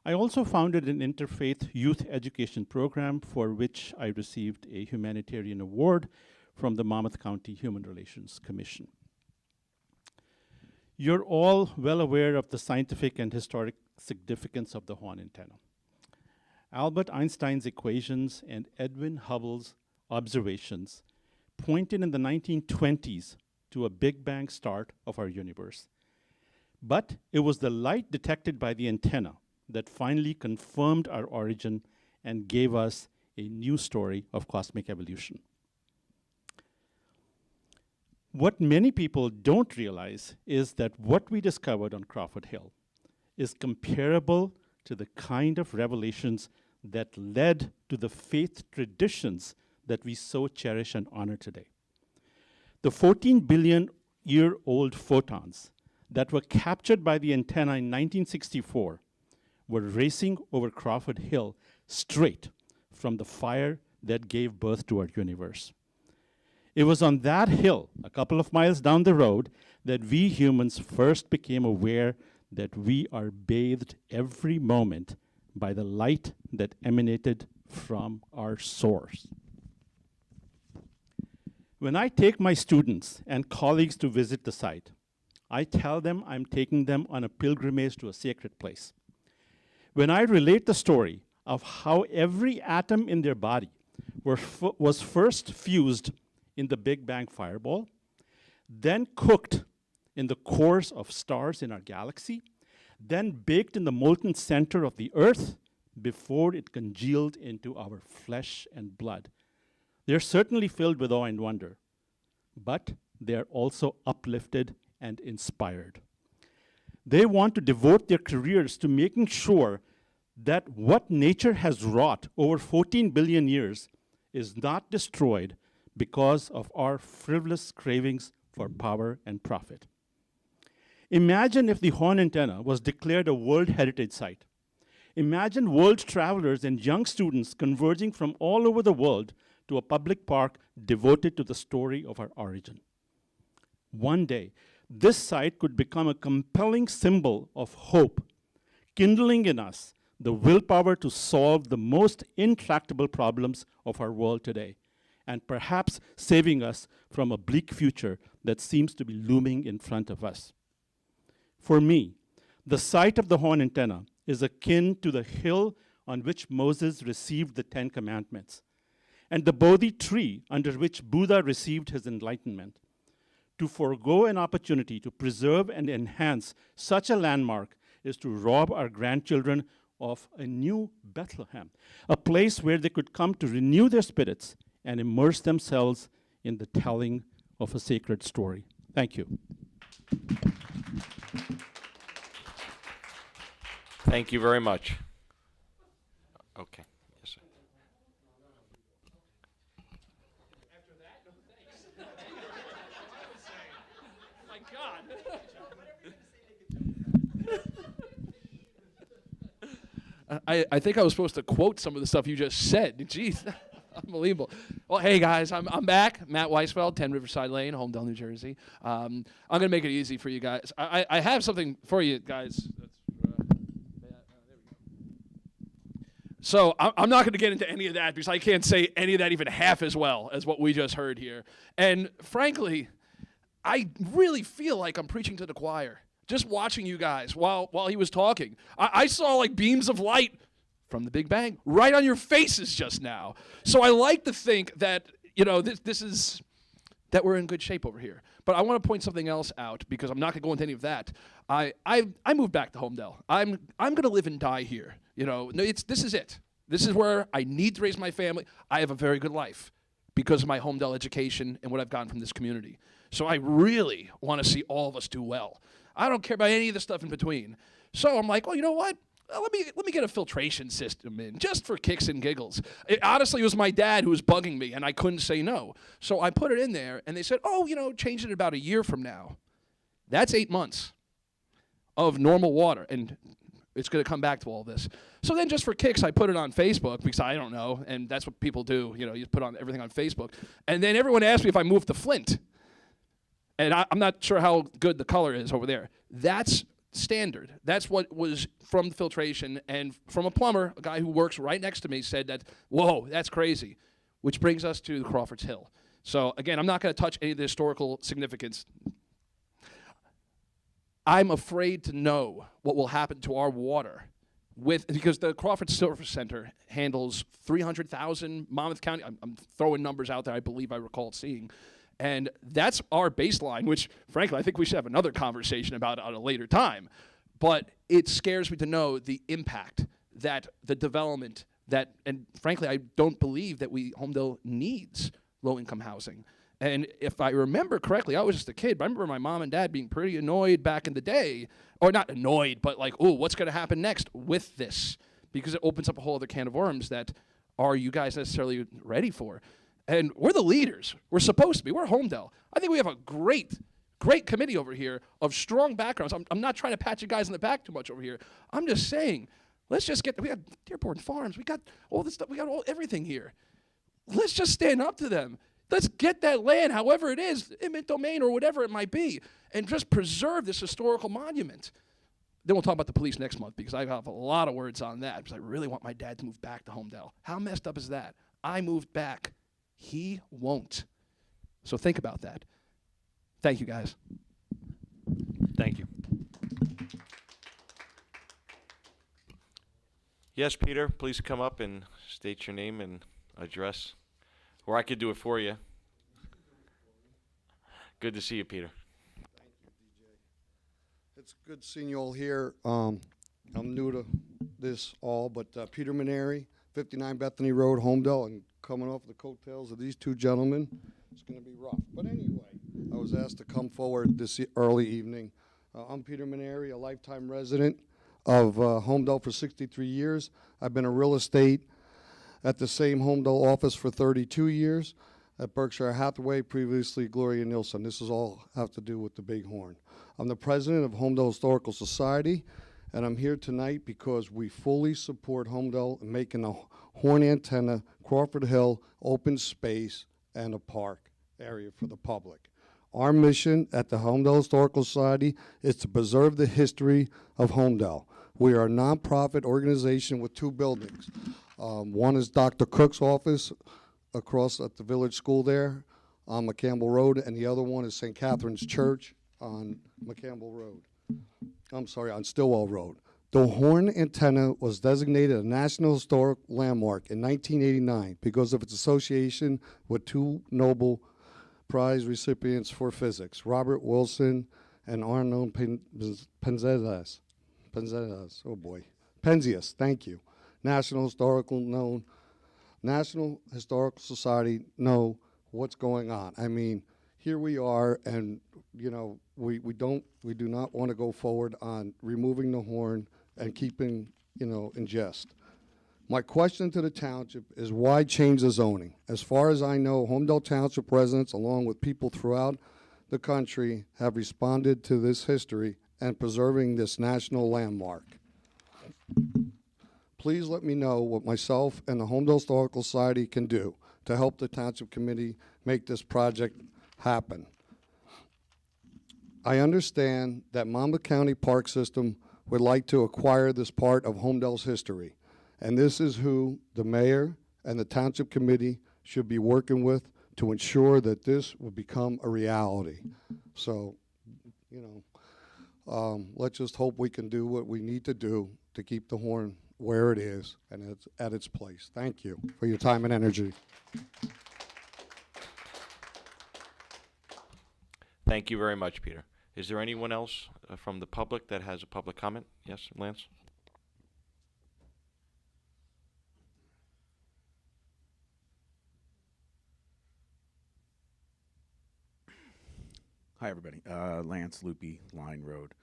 I also founded an interfaith youth education program for which I received a humanitarian award from the Monmouth County Human Relations Commission. You're all well aware of the scientific and historic significance of the horn antenna. Albert Einstein's equations and Edwin Hubble's observations pointed in the 1920s to a Big Bang start of our universe. But it was the light detected by the antenna that finally confirmed our origin and gave us a new story of cosmic evolution. What many people don't realize is that what we discovered on Crawford Hill is comparable to the kind of revelations that led to the faith traditions that we so cherish and honor today. The 14 billion-year-old photons that were captured by the antenna in 1964 were racing over Crawford Hill straight from the fire that gave birth to our universe. It was on that hill, a couple of miles down the road, that we humans first became aware that we are bathed every moment by the light that emanated from our source. When I take my students and colleagues to visit the site, I tell them I'm taking them on a pilgrimage to a sacred place. When I relate the story of how every atom in their body was first fused in the Big Bang fireball, then cooked in the cores of stars in our galaxy, then baked in the molten center of the earth before it congealed into our flesh and blood. They're certainly filled with awe and wonder, but they're also uplifted and inspired. They want to devote their careers to making sure that what nature has wrought over 14 billion years is not destroyed because of our frivolous cravings for power and profit. Imagine if the horn antenna was declared a World Heritage Site. Imagine world travelers and young students converging from all over the world to a public park devoted to the story of our origin. One day, this site could become a compelling symbol of hope, kindling in us the willpower to solve the most intractable problems of our world today, and perhaps saving us from a bleak future that seems to be looming in front of us. For me, the site of the horn antenna is akin to the hill on which Moses received the 10 Commandments, and the Bodhi tree under which Buddha received his enlightenment. To forego an opportunity to preserve and enhance such a landmark is to rob our grandchildren of a new Bethlehem, a place where they could come to renew their spirits and immerse themselves in the telling of a sacred story. Thank you. Thank you very much. Okay. Yes, sir. My God. I think I was supposed to quote some of the stuff you just said. Jeez, unbelievable. Well, hey guys, I'm back. Matt Weisfeld, 10 Riverside Lane, Holmdel, New Jersey. I'm gonna make it easy for you guys. I have something for you guys. So I'm not going to get into any of that because I can't say any of that even half as well as what we just heard here. And frankly, I really feel like I'm preaching to the choir. Just watching you guys while he was talking. I saw like beams of light from the Big Bang right on your faces just now. So I like to think that, you know, this is, that we're in good shape over here. But I want to point something else out because I'm not going to go into any of that. I moved back to Holmdel. I'm going to live and die here. You know, this is it. This is where I need to raise my family. I have a very good life because of my Holmdel education and what I've gotten from this community. So I really want to see all of us do well. I don't care about any of the stuff in between. So I'm like, well, you know what? Let me get a filtration system in, just for kicks and giggles. Honestly, it was my dad who was bugging me, and I couldn't say no. So I put it in there, and they said, oh, you know, change it about a year from now. That's 8 months of normal water, and it's going to come back to all this. So then just for kicks, I put it on Facebook, because I don't know, and that's what people do. You know, you put on everything on Facebook. And then everyone asked me if I moved to Flint. And I'm not sure how good the color is over there. That's standard. That's what was from the filtration. And from a plumber, a guy who works right next to me said that, whoa, that's crazy. Which brings us to Crawford's Hill. So again, I'm not going to touch any of the historical significance. I'm afraid to know what will happen to our water because the Crawford Service Center handles 300,000 Monmouth County. I'm throwing numbers out there I believe I recall seeing. And that's our baseline, which, frankly, I think we should have another conversation about at a later time. But it scares me to know the impact that the development that, and frankly, I don't believe that Holmdel needs low-income housing. And if I remember correctly, I was just a kid, but I remember my mom and dad being pretty annoyed back in the day, or not annoyed, but like, oh, what's going to happen next with this? Because it opens up a whole other can of worms that are you guys necessarily ready for? And we're the leaders. We're supposed to be. We're Holmdel. I think we have a great committee over here of strong backgrounds. I'm not trying to pat you guys in the back too much over here. I'm just saying, let's just we got Dearborn Farms. We got all this stuff. We got everything here. Let's just stand up to them. Let's get that land, however it is, eminent domain or whatever it might be, and just preserve this historical monument. Then we'll talk about the police next month because I have a lot of words on that because I really want my dad to move back to Holmdel. How messed up is that? I moved back. He won't. So think about that. Thank you, guys. Thank you. Yes, Peter, please come up and state your name and address. Or I could do it for you. Good to see you, Peter. Thank you, DJ. It's good seeing you all here. I'm new to this all, but Peter Maneri, 59 Bethany Road, Holmdel, and coming off the coattails of these two gentlemen, it's going to be rough. But anyway, I was asked to come forward this early evening. I'm Peter Maneri, a lifetime resident of Holmdel for 63 years. I've been in real estate at the same Holmdel office for 32 years. At Berkshire Hathaway, previously Gloria Nielsen. This is all have to do with the Big Horn. I'm the president of Holmdel Historical Society, and I'm here tonight because we fully support Holmdel in making the horn antenna, Crawford Hill, open space, and a park area for the public. Our mission at the Holmdel Historical Society is to preserve the history of Holmdel. We are a nonprofit organization with two buildings. One is Dr. Cook's office across at the village school there on McCampbell Road, and the other one is St. Catherine's Church on McCampbell Road. I'm sorry, on Stillwell Road. The horn antenna was designated a National Historic Landmark in 1989 because of its association with two Nobel Prize recipients for physics, Robert Wilson and Arnold Penzias. Oh boy. Penzias, thank you. National Historical Society know what's going on. I mean, here we are, and you know, we do not want to go forward on removing the horn and keeping, in jest. My question to the township is why change the zoning? As far as I know, Holmdel Township residents, along with people throughout the country, have responded to this history and preserving this national landmark. Please let me know what myself and the Holmdel Historical Society can do to help the Township Committee make this project happen. I understand that Monmouth County Park System would like to acquire this part of Holmdel's history, and this is who the mayor and the Township Committee should be working with to ensure that this will become a reality. So, let's just hope we can do what we need to do to keep the horn where it is and it's at its place. Thank you for your time and energy. Thank you very much, Peter. Is there anyone else from the public that has a public comment? Yes, Lance? Hi, everybody. Lance Loopy, Line Road.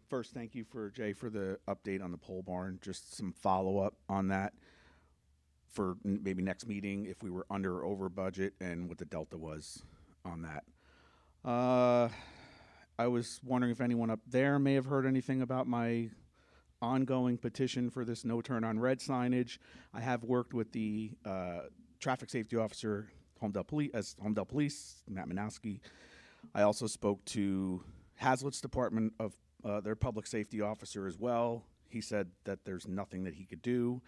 First, thank you Jay for the update on the pole barn. Just some follow-up on that for maybe next meeting if we were under or over budget and what the delta was on that. I was wondering if anyone up there may have heard anything about my ongoing petition for this no turn on red signage. I have worked with the traffic safety officer Holmdel Police, Matt Manowski. I also spoke to Hazlitt's department of their public safety officer as well. He said that there's nothing that he could do.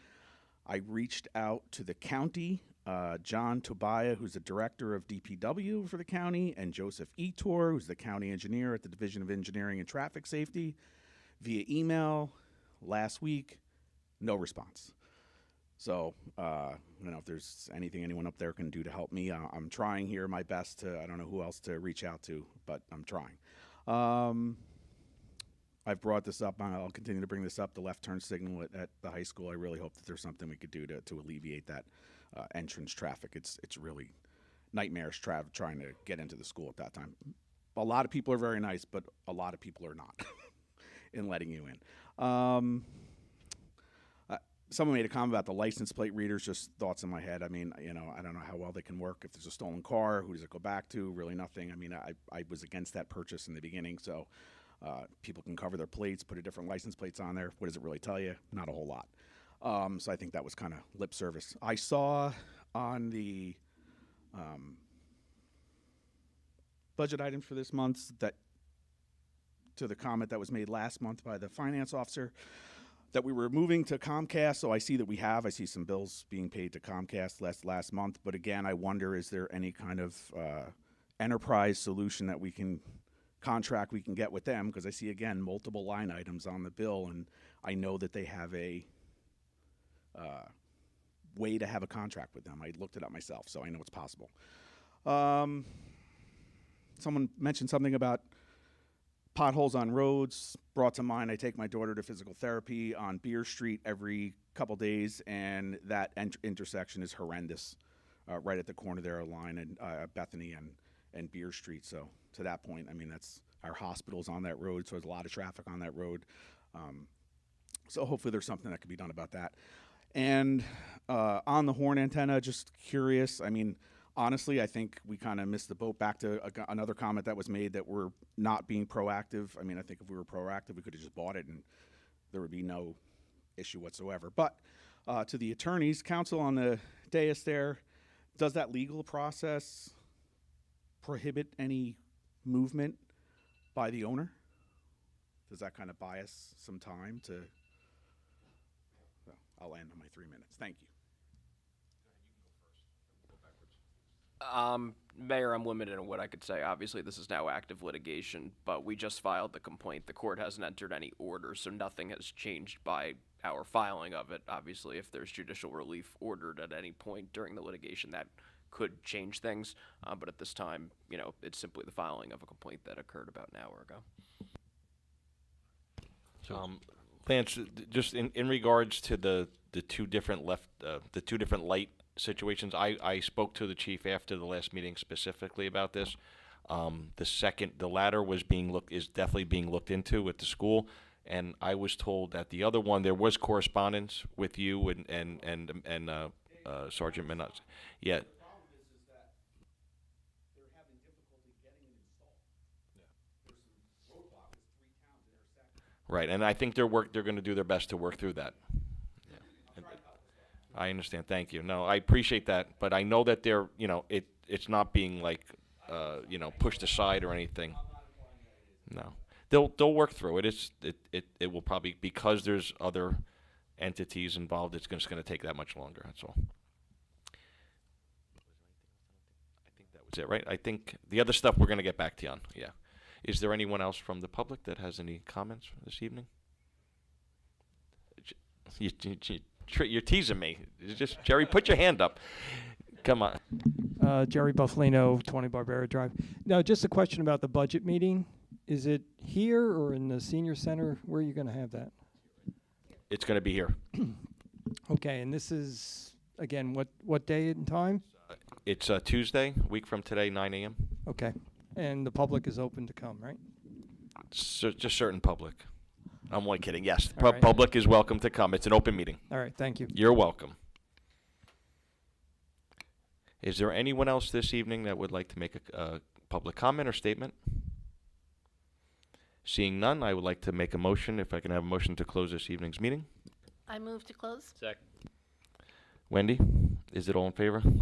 I reached out to the county, John Tobiah, who's the director of DPW for the county, and Joseph Etor, who's the county engineer at the Division of Engineering and Traffic Safety, via email last week. No response. So I don't know if there's anything anyone up there can do to help me. I'm trying here my best to, I don't know who else to reach out to, but I'm trying. I've brought this up, and I'll continue to bring this up, the left turn signal at the high school. I really hope that there's something we could do to alleviate that entrance traffic. It's really nightmarish trying to get into the school at that time. A lot of people are very nice, but a lot of people are not in letting you in. Someone made a comment about the license plate readers, just thoughts in my head. I mean, I don't know how well they can work. If there's a stolen car, who does it go back to? Really nothing. I mean, I was against that purchase in the beginning, so people can cover their plates, put a different license plates on there. What does it really tell you? Not a whole lot. So I think that was kind of lip service. I saw on the budget items for this month that, to the comment that was made last month by the finance officer, that we were moving to Comcast. So I see that I see some bills being paid to Comcast last month. But again, I wonder, is there any kind of enterprise solution that we can get with them? Because I see, again, multiple line items on the bill, and I know that they have a way to have a contract with them. I looked it up myself, so I know it's possible. Someone mentioned something about potholes on roads. Brought to mind, I take my daughter to physical therapy on Beer Street every couple days, and that intersection is horrendous, right at the corner there, line and Bethany and Beer Street. So to that point, I mean, that's our hospital's on that road, so there's a lot of traffic on that road. So hopefully there's something that can be done about that. And on the horn antenna, just curious, I mean, honestly, I think we kind of missed the boat. Back to another comment that was made that we're not being proactive. I mean, I think if we were proactive, we could have just bought it and there would be no issue whatsoever. But to the attorneys, counsel on the dais there, does that legal process prohibit any movement by the owner? Does that kind of buy us some time to? Well, I'll end on my 3 minutes. Thank you. Mayor, I'm limited in what I could say. Obviously, this is now active litigation, but we just filed the complaint. The court hasn't entered any orders, so nothing has changed by our filing of it. Obviously, if there's judicial relief ordered at any point during the litigation, that could change things. But at this time, it's simply the filing of a complaint that occurred about an hour ago. Lance, just in regards to the two different light situations, I spoke to the chief after the last meeting specifically about this. The latter is definitely being looked into with the school. And I was told that the other one, there was correspondence with you and Sergeant Minot. Yeah. Right, and I think they're going to do their best to work through that. Yeah. I understand. Thank you. No, I appreciate that, but I know that they're, it's not being like, pushed aside or anything. No, they'll work through it. It will probably, because there's other entities involved, it's just going to take that much longer. That's all. I think that was it, right? I think the other stuff we're going to get back to you on. Yeah. Is there anyone else from the public that has any comments this evening? You're teasing me. Just Jerry, put your hand up. Come on. Jerry Buffalino, 20 Barbera Drive. Now, just a question about the budget meeting. Is it here or in the senior center? Where are you going to have that? It's going to be here. Okay, and this is, again, what day and time? It's Tuesday, a week from today, 9 a.m. Okay. And the public is open to come, right? Just certain public. I'm only kidding. Yes, the All right. public is welcome to come. It's an open meeting. All right, thank you. You're welcome. Is there anyone else this evening that would like to make a public comment or statement? Seeing none, I would like to make a motion, if I can have a motion to close this evening's meeting. I move to close. Second. Wendy, is it all in favor?